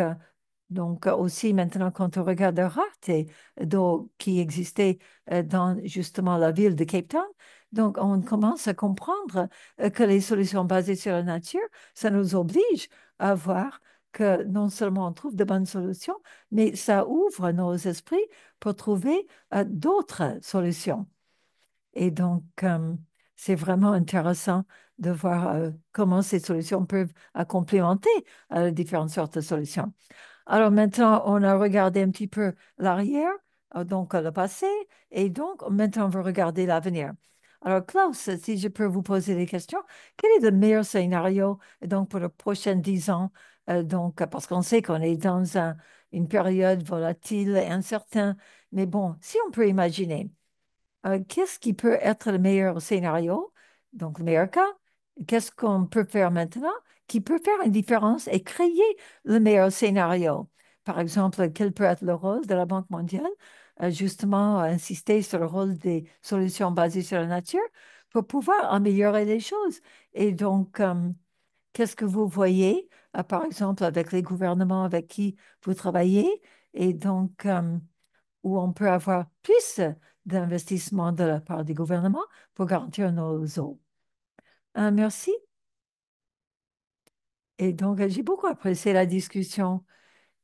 aussi maintenant, quand on regarde la rareté d'eau qui existait dans justement la ville de Cape Town, donc on commence à comprendre que les solutions basées sur la nature, ça nous oblige à voir que non seulement on trouve de bonnes solutions, mais ça ouvre nos esprits pour trouver d'autres solutions. Et donc, c'est vraiment intéressant de voir comment ces solutions peuvent complémenter différentes sortes de solutions. Alors maintenant, on a regardé un petit peu l'arrière, donc le passé, et donc maintenant on veut regarder l'avenir. Alors Klaus, si je peux vous poser des questions, quel est le meilleur scénario donc pour les prochains 10 ans? Donc, parce qu'on sait qu'on est dans une période volatile et incertaine, mais bon, si on peut imaginer. Qu'est-ce qui peut être le meilleur scénario, donc le meilleur cas? Qu'est-ce qu'on peut faire maintenant qui peut faire une différence et créer le meilleur scénario? Par exemple, quel peut être le rôle de la Banque mondiale? Justement, insister sur le rôle des solutions basées sur la nature pour pouvoir améliorer les choses. Et donc, qu'est-ce que vous voyez, par exemple, avec les gouvernements avec qui vous travaillez? Et donc, où on peut avoir plus d'investissement de la part du gouvernement pour garantir nos eaux. Merci. Et donc, j'ai beaucoup apprécié la discussion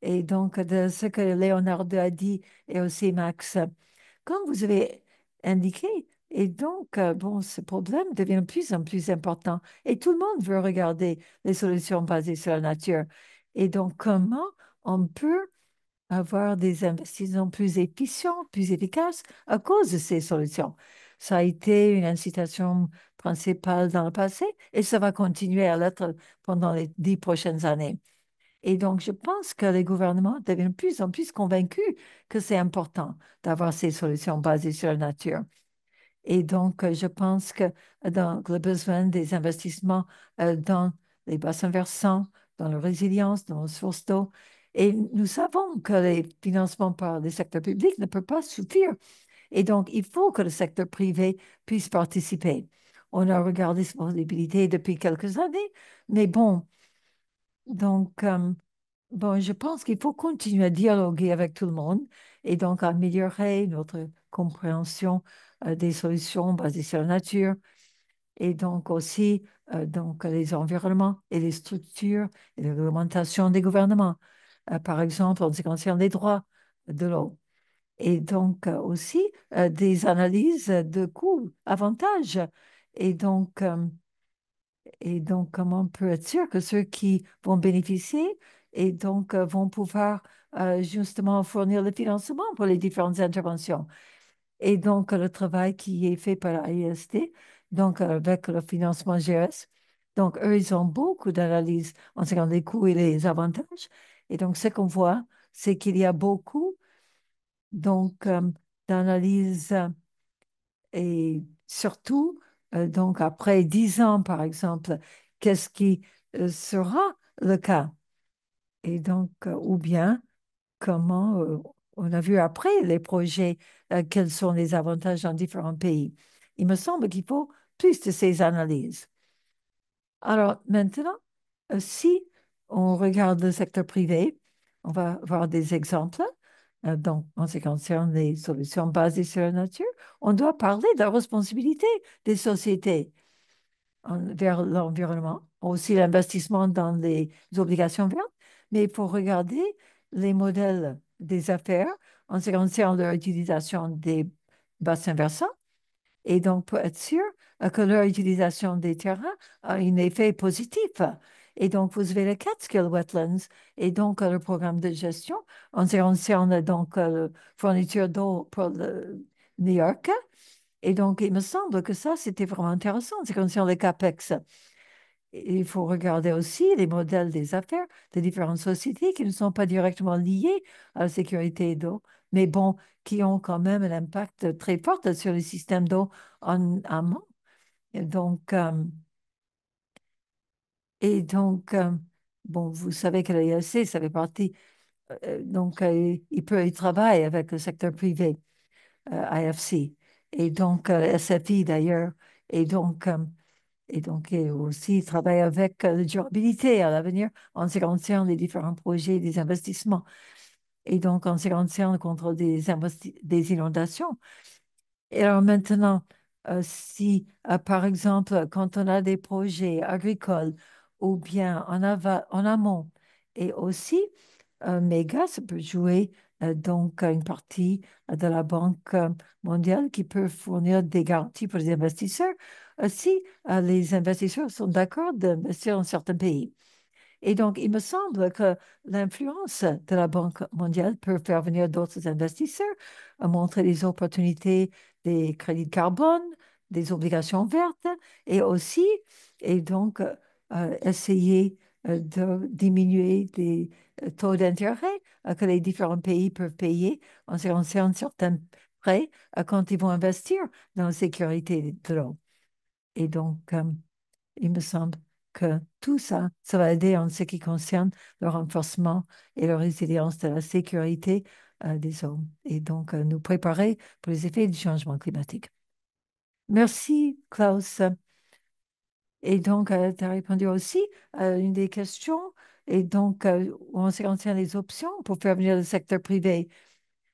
et donc de ce que Leonardo a dit et aussi Max. Comme vous avez indiqué, et donc, bon, ce problème devient de plus en plus important et tout le monde veut regarder les solutions basées sur la nature. Et donc, comment on peut avoir des investissements plus efficients, plus efficaces à cause de ces solutions. Ça a été une incitation principale dans le passé et ça va continuer à l'être pendant les 10 prochaines années. Et donc, je pense que les gouvernements deviennent de plus en plus convaincus que c'est important d'avoir ces solutions basées sur la nature. Et donc, je pense que dans le besoin des investissements dans les bassins versants, dans la résilience, dans les sources d'eau. Et nous savons que les financements par le secteur public ne peuvent pas suffire. Et donc, il faut que le secteur privé puisse participer. On a regardé cette possibilité depuis quelques années, mais bon, donc, bon, je pense qu'il faut continuer à dialoguer avec tout le monde et donc améliorer notre compréhension des solutions basées sur la nature et donc aussi donc les environnements et les structures et les réglementations des gouvernements, par exemple en ce qui concerne les droits de l'eau. Et donc aussi des analyses de coûts, avantages. Et donc, euh, et donc, comment on peut être sûr que ceux qui vont bénéficier et donc vont pouvoir justement fournir le financement pour les différentes interventions. Et donc, le travail qui est fait par l'AIST, donc avec le financement GS. Donc, eux, ils ont beaucoup d'analyses en ce qui concerne les coûts et les avantages. Et donc, ce qu'on voit, c'est qu'il y a beaucoup donc d'analyses et surtout, donc après 10 ans, par exemple, qu'est-ce qui sera le cas? Et donc, ou bien, comment on a vu après les projets, quels sont les avantages dans différents pays. Il me semble qu'il faut plus de ces analyses. Alors maintenant, si on regarde le secteur privé, on va voir des exemples. Donc, en ce qui concerne les solutions basées sur la nature, on doit parler de la responsabilité des sociétés vers l'environnement, aussi l'investissement dans les obligations vertes, mais il faut regarder les modèles des affaires en ce qui concerne leur utilisation des bassins versants et donc pour être sûr que leur utilisation des terrains a un effet positif. Et donc, vous avez les Catskill Wetlands et donc le programme de gestion en ce qui concerne donc la fourniture d'eau pour New York. Et donc, il me semble que ça, c'était vraiment intéressant, en ce qui concerne les CAPEX. Il faut regarder aussi les modèles des affaires de différentes sociétés qui ne sont pas directement liées à la sécurité d'eau, mais bon, qui ont quand même un impact très fort sur le système d'eau en amont. Et donc, Et donc, bon, vous savez que l'ILC, ça fait partie, donc, il travaille avec le secteur privé, IFC, et donc, SFI d'ailleurs, et donc, et aussi, il travaille avec la durabilité à l'avenir en ce qui concerne les différents projets, des investissements, et donc en ce qui concerne contre des inondations. Et alors maintenant, si, par exemple, quand on a des projets agricoles ou bien en amont, et aussi, Méga, ça peut jouer donc une partie de la Banque mondiale qui peut fournir des garanties pour les investisseurs si les investisseurs sont d'accord d'investir dans certains pays. Et donc, il me semble que l'influence de la Banque mondiale peut faire venir d'autres investisseurs, montrer les opportunités des crédits de carbone, des obligations vertes, et aussi, et donc, essayer de diminuer les taux d'intérêt que les différents pays peuvent payer en ce qui concerne certains prêts quand ils vont investir dans la sécurité de l'eau. Et donc, il me semble que tout ça, ça va aider en ce qui concerne le renforcement et la résilience de la sécurité des hommes et donc nous préparer pour les effets du changement climatique. Merci, Klaus. Et donc, tu as répondu aussi à une des questions. Et donc, en ce qui concerne les options pour faire venir le secteur privé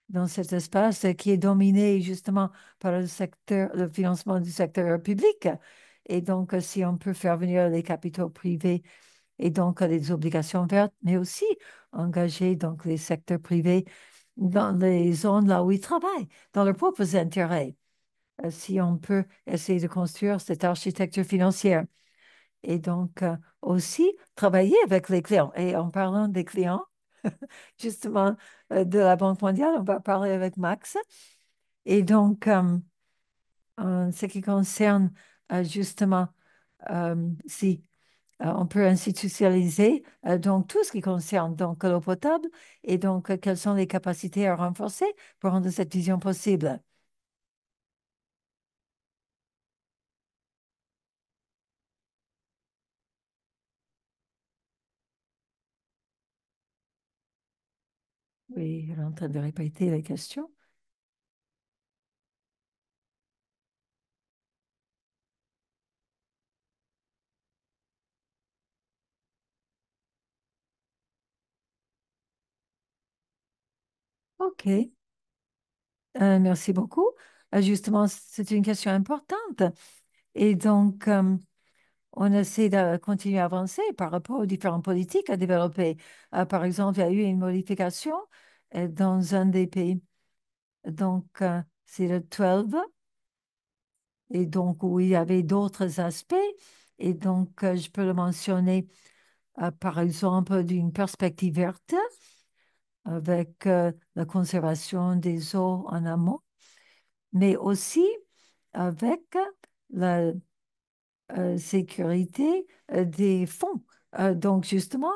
dans cet espace qui est dominé justement par le secteur, le financement du secteur public. Et donc, si on peut faire venir les capitaux privés et donc les obligations vertes, mais aussi engager donc les secteurs privés dans les zones là où ils travaillent, dans leurs propres intérêts. Si on peut essayer de construire cette architecture financière et donc aussi travailler avec les clients. Et en parlant des clients, justement, de la Banque mondiale, on va parler avec Max. Et donc, en ce qui concerne justement, si on peut institutionnaliser donc tout ce qui concerne donc l'eau potable et donc quelles sont les capacités à renforcer pour rendre cette vision possible. Oui, elle est en train de répéter les questions. OK. Merci beaucoup. Justement, c'est une question importante. Et donc, on essaie de continuer à avancer par rapport aux différentes politiques à développer. Par exemple, il y a eu une modification dans un des pays. Donc, c'est le 12, et donc où il y avait d'autres aspects. Et donc, je peux le mentionner, par exemple, d'une perspective verte avec la conservation des eaux en amont, mais aussi avec la sécurité des fonds. Donc, justement,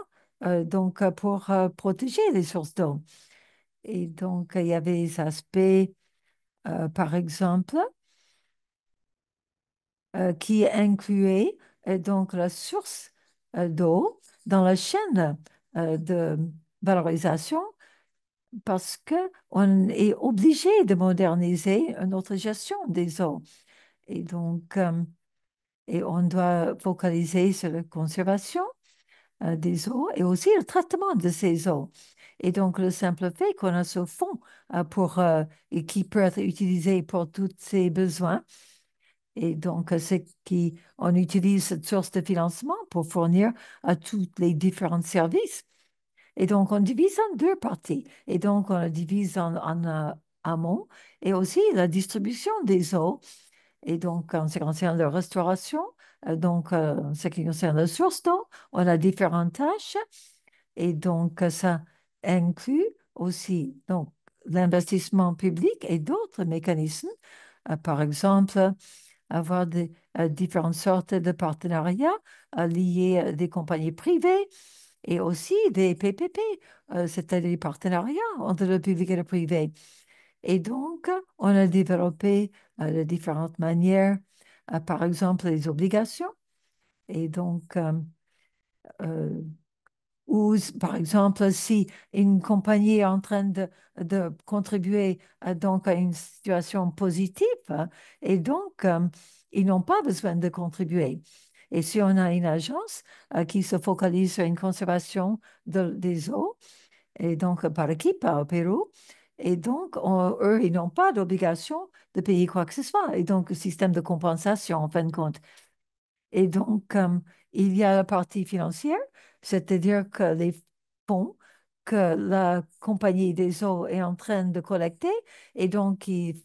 pour protéger les sources d'eau. Et donc, il y avait des aspects, par exemple, qui incluaient donc la source d'eau dans la chaîne de valorisation parce qu'on est obligé de moderniser notre gestion des eaux. Et donc, et on doit focaliser sur la conservation des eaux et aussi le traitement de ces eaux. Et donc, le simple fait qu'on a ce fonds et qui peut être utilisé pour tous ces besoins. Et donc, on utilise cette source de financement pour fournir à tous les différents services. Et donc, on divise en deux parties. Et donc, on la divise en amont et aussi la distribution des eaux. Et donc, en ce qui concerne la restauration, en ce qui concerne la source d'eau, on a différentes tâches. Et donc, ça inclut aussi donc, l'investissement public et d'autres mécanismes. Par exemple, avoir différentes sortes de partenariats liés à des compagnies privées et aussi des PPP, c'est-à-dire des partenariats entre le public et le privé. Et donc, on a développé de différentes manières, par exemple les obligations. Et donc, Euh, Ou, par exemple, si une compagnie est en train de contribuer donc à une situation positive, hein, et donc ils n'ont pas besoin de contribuer. Et si on a une agence qui se focalise sur une conservation des eaux, et donc par équipe au Pérou, et donc eux, ils n'ont pas d'obligation de payer quoi que ce soit. Et donc, le système de compensation, en fin de compte. Et donc, il y a la partie financière, c'est-à-dire que les fonds que la compagnie des eaux est en train de collecter, et donc ils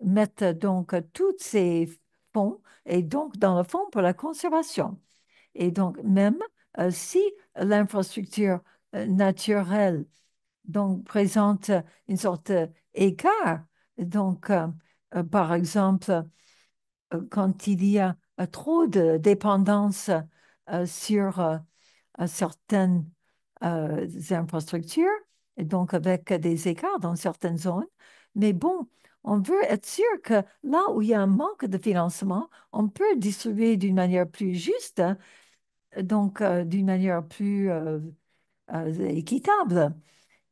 mettent donc tous ces fonds, et donc dans le fonds pour la conservation. Et donc, même si l'infrastructure naturelle donc, présente une sorte d'écart, donc, par exemple, quand il y a trop de dépendance sur certaines infrastructures, et donc avec des écarts dans certaines zones. Mais bon, on veut être sûr que là où il y a un manque de financement, on peut distribuer d'une manière plus juste, hein, donc d'une manière plus équitable.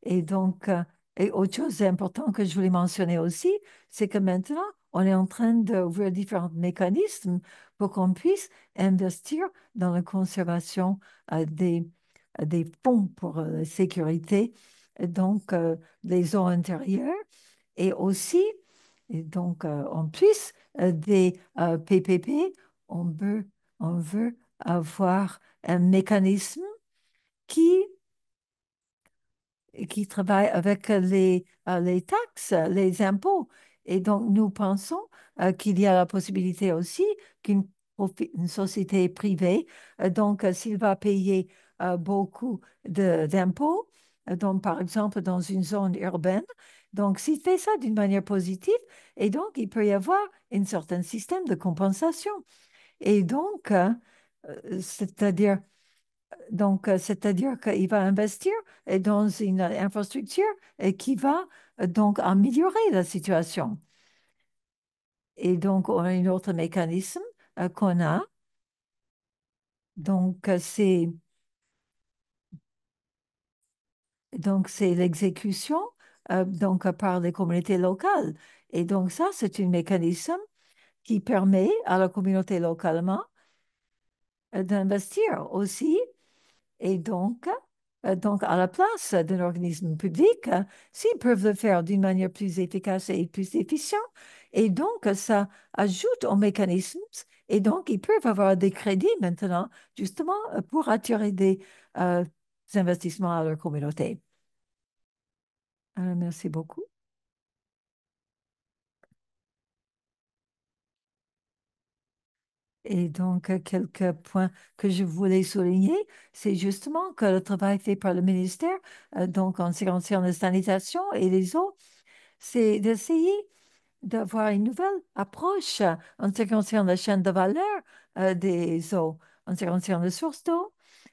Et donc, et autre chose importante que je voulais mentionner aussi, c'est que maintenant, on est en train d'ouvrir différents mécanismes pour qu'on puisse investir dans la conservation des fonds pour la sécurité, et donc des eaux intérieures, et aussi, et donc, en plus des PPP, on on veut avoir un mécanisme qui qui travaillent avec les taxes, les impôts. Et donc, nous pensons qu'il y a la possibilité aussi une société privée, donc, s'il va payer beaucoup d'impôts, donc, par exemple, dans une zone urbaine, donc, s'il fait ça d'une manière positive, et donc, il peut y avoir un certain système de compensation. Et donc, c'est-à-dire c'est-à-dire qu'il va investir dans une infrastructure qui va donc améliorer la situation. Et donc, on a un autre mécanisme qu'on a. Donc, c'est l'exécution par les communautés locales. Et donc, ça, c'est un mécanisme qui permet à la communauté localement d'investir aussi. Et donc, à la place d'un organisme public, s'ils peuvent le faire d'une manière plus efficace et plus efficiente, et donc ça ajoute au mécanisme, et donc ils peuvent avoir des crédits maintenant, justement, pour attirer euh, des investissements à leur communauté. Merci beaucoup. Et donc, quelques points que je voulais souligner, c'est justement que le travail fait par le ministère, donc en ce qui concerne la sanitation et les eaux, c'est d'essayer d'avoir une nouvelle approche en ce qui concerne la chaîne de valeur des eaux, en ce qui concerne les sources d'eau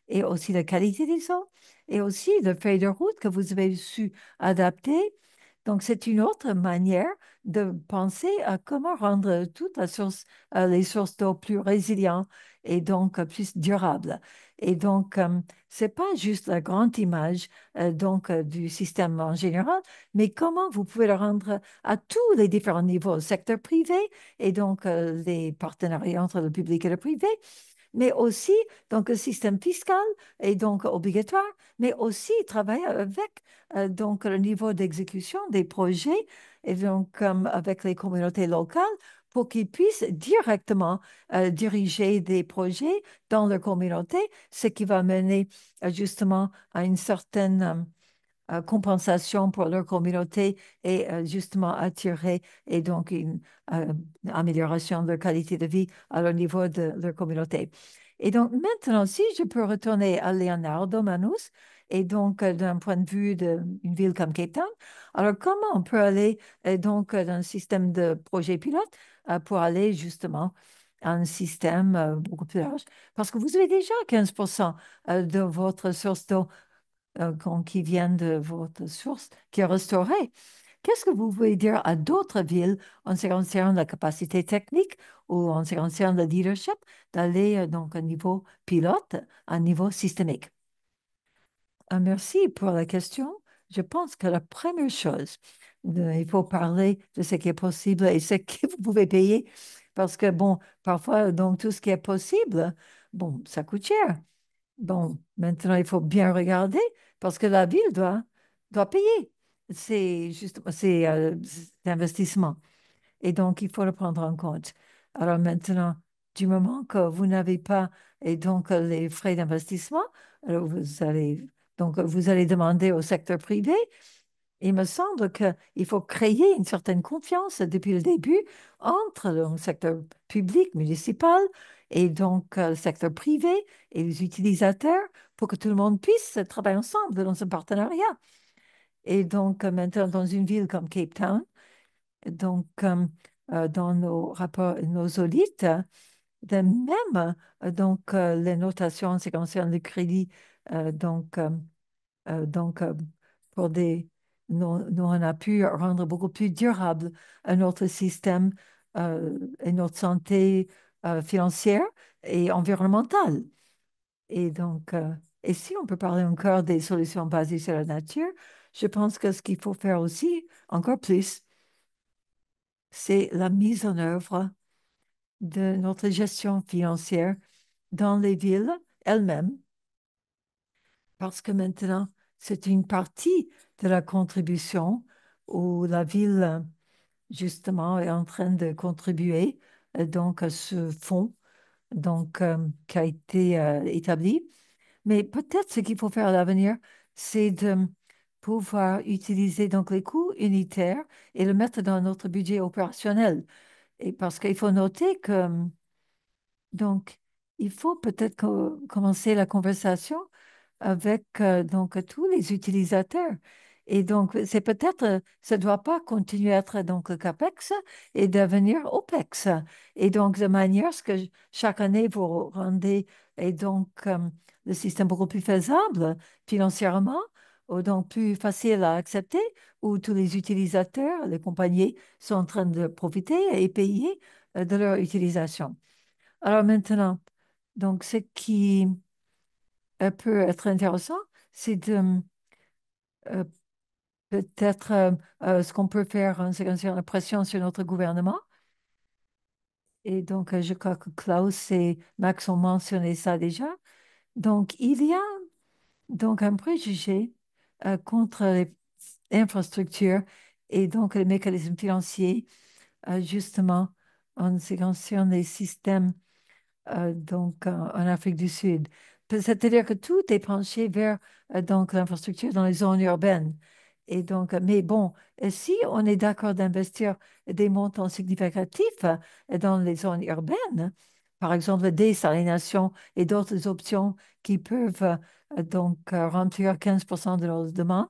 et aussi la qualité des eaux et aussi le feuille de route que vous avez su adapter. Donc, c'est une autre manière de penser à comment rendre toutes les sources d'eau plus résilientes et donc plus durables. Et donc, c'est pas juste la grande image du système en général, mais comment vous pouvez le rendre à tous les différents niveaux, le secteur privé et donc les partenariats entre le public et le privé, mais aussi donc le système fiscal est donc obligatoire, mais aussi travailler avec donc le niveau d'exécution des projets et donc avec les communautés locales pour qu'ils puissent directement diriger des projets dans leur communauté, ce qui va mener justement à une certaine compensation pour leur communauté et justement attirer et donc une euh, amélioration de leur qualité de vie à leur niveau de leur communauté. Et donc maintenant, si je peux retourner à Leonardo Manus, et donc d'un point de vue d'une ville comme Cape Town, alors comment on peut aller dans un système de projet pilote pour aller justement à un système beaucoup plus large? Parce que vous avez déjà 15% de votre source d'eau qui viennent de votre source, qui est restaurée. qu'est-ce que vous voulez dire à d'autres villes en ce qui concerne la capacité technique ou en ce qui concerne le leadership d'aller donc à niveau pilote, à niveau systémique? Merci pour la question. Je pense que la première chose, il faut parler de ce qui est possible et ce que vous pouvez payer parce que, bon, parfois, donc, tout ce qui est possible, bon, ça coûte cher. Bon, maintenant, il faut bien regarder parce que la ville doit payer. C'est juste, c'est investissement. Et donc, il faut le prendre en compte. Alors maintenant, du moment que vous n'avez pas et donc les frais d'investissement, alors vous allez demander au secteur privé. Il me semble qu'il faut créer une certaine confiance depuis le début entre le secteur public, municipal, et donc le secteur privé et les utilisateurs pour que tout le monde puisse travailler ensemble dans un partenariat. Et donc maintenant, dans une ville comme Cape Town, donc dans nos rapports, nos audits, de même les notations en ce qui concerne le crédit, euh, donc euh, donc, pour des, nous, on a pu rendre beaucoup plus durable notre système et notre santé financière et environnementale. Et donc, et si on peut parler encore des solutions basées sur la nature, je pense que ce qu'il faut faire aussi, encore plus, c'est la mise en œuvre de notre gestion financière dans les villes elles-mêmes, parce que maintenant, c'est une partie de la contribution où la ville, justement, est en train de contribuer donc à ce fonds qui a été établi. Mais peut-être ce qu'il faut faire à l'avenir, c'est de pouvoir utiliser donc les coûts unitaires et le mettre dans notre budget opérationnel. Et parce qu'il faut noter que donc il faut peut-être commencer la conversation avec donc tous les utilisateurs. Et donc, c'est peut-être, ça ne doit pas continuer à être donc le CAPEX et devenir OPEX. Et donc, de manière à ce que chaque année, vous rendez et donc le système beaucoup plus faisable financièrement, ou donc plus facile à accepter, où tous les utilisateurs, les compagnies sont en train de profiter et payer de leur utilisation. Alors maintenant, donc, ce qui peut être intéressant, c'est de euh, peut-être ce qu'on peut faire en ce qui concerne la pression sur notre gouvernement. Et donc, je crois que Klaus et Max ont mentionné ça déjà. Donc, il y a donc un préjugé contre les infrastructures et donc les mécanismes financiers, justement, en ce qui concerne les systèmes en Afrique du Sud. C'est-à-dire que tout est penché vers donc l'infrastructure dans les zones urbaines. Et donc, mais bon, si on est d'accord d'investir des montants significatifs dans les zones urbaines, par exemple la désalination et d'autres options qui peuvent remplir 15% de nos demandes,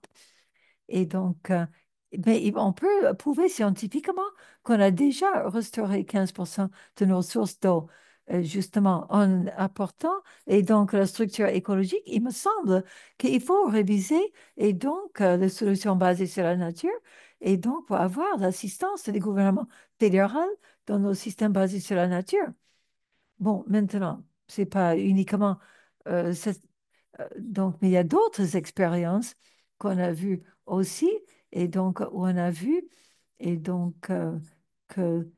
et donc, mais on peut prouver scientifiquement qu'on a déjà restauré 15% de nos sources d'eau, justement en apportant, et donc la structure écologique, il me semble qu'il faut réviser, et donc les solutions basées sur la nature, et donc pour avoir l'assistance des gouvernements fédéraux dans nos systèmes basés sur la nature. Bon, maintenant, c'est pas uniquement euh, donc, mais il y a d'autres expériences qu'on a vues aussi, et donc où on a vu, et donc que,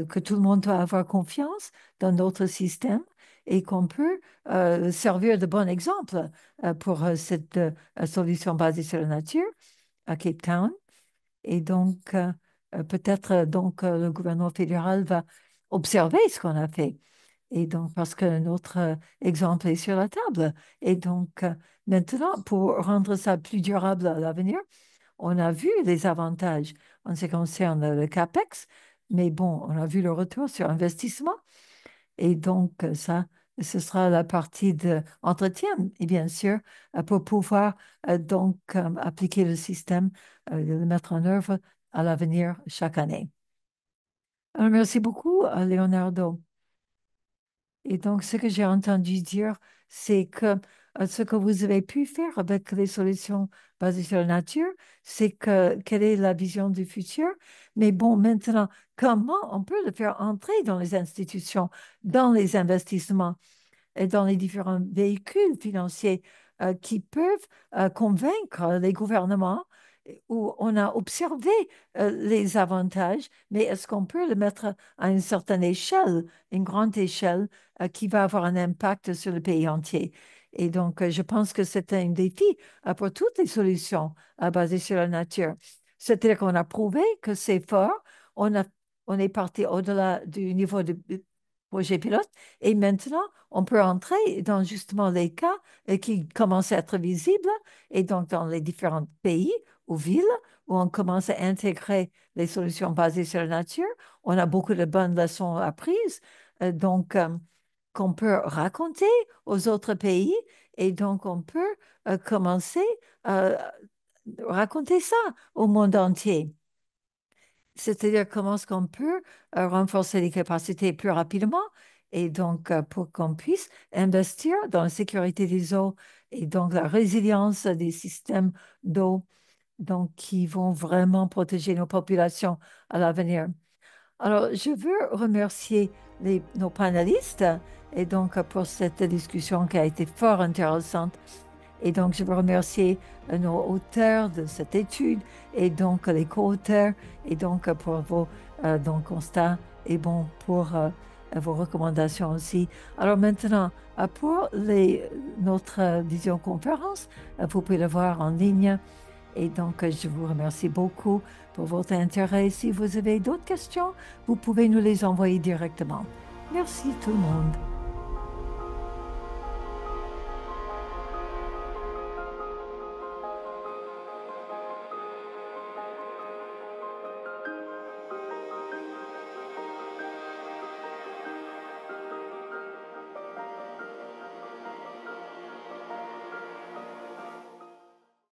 que tout le monde doit avoir confiance dans notre système et qu'on peut servir de bon exemple pour cette solution basée sur la nature à Cape Town. Et donc, peut-être le gouvernement fédéral va observer ce qu'on a fait. Et donc, parce que notre exemple est sur la table. Et donc, maintenant, pour rendre ça plus durable à l'avenir, on a vu les avantages en ce qui concerne le CAPEX, mais bon, on a vu le retour sur investissement. Et donc, ça, ce sera la partie d'entretien, et bien sûr, pour pouvoir appliquer le système, le mettre en œuvre à l'avenir chaque année. Alors, merci beaucoup, Leonardo. Et donc, ce que j'ai entendu dire, c'est que ce que vous avez pu faire avec les solutions basées sur la nature, c'est que quelle est la vision du futur? Mais bon, maintenant, comment on peut le faire entrer dans les institutions, dans les investissements et dans les différents véhicules financiers qui peuvent convaincre les gouvernements où on a observé les avantages, mais est-ce qu'on peut le mettre à une certaine échelle, une grande échelle, qui va avoir un impact sur le pays entier? Et donc, je pense que c'est un défi pour toutes les solutions basées sur la nature. C'est-à-dire qu'on a prouvé que c'est fort, on a, on est parti au-delà du niveau de projet pilote, et maintenant, on peut entrer dans justement les cas qui commencent à être visibles, et donc dans les différents pays ou villes où on commence à intégrer les solutions basées sur la nature. On a beaucoup de bonnes leçons apprises, qu'on peut raconter aux autres pays, et donc on peut commencer à raconter ça au monde entier. C'est-à-dire comment est-ce qu'on peut renforcer les capacités plus rapidement et donc pour qu'on puisse investir dans la sécurité des eaux et donc la résilience des systèmes d'eau donc qui vont vraiment protéger nos populations à l'avenir. Alors, je veux remercier nos panélistes et donc pour cette discussion qui a été fort intéressante. Et donc, je veux remercier nos auteurs de cette étude et donc les co-auteurs et donc pour vos donc, constats et bon pour vos recommandations aussi. Alors maintenant, pour notre visioconférence, vous pouvez le voir en ligne. Et donc, je vous remercie beaucoup pour votre intérêt. Si vous avez d'autres questions, vous pouvez nous les envoyer directement. Merci tout le monde.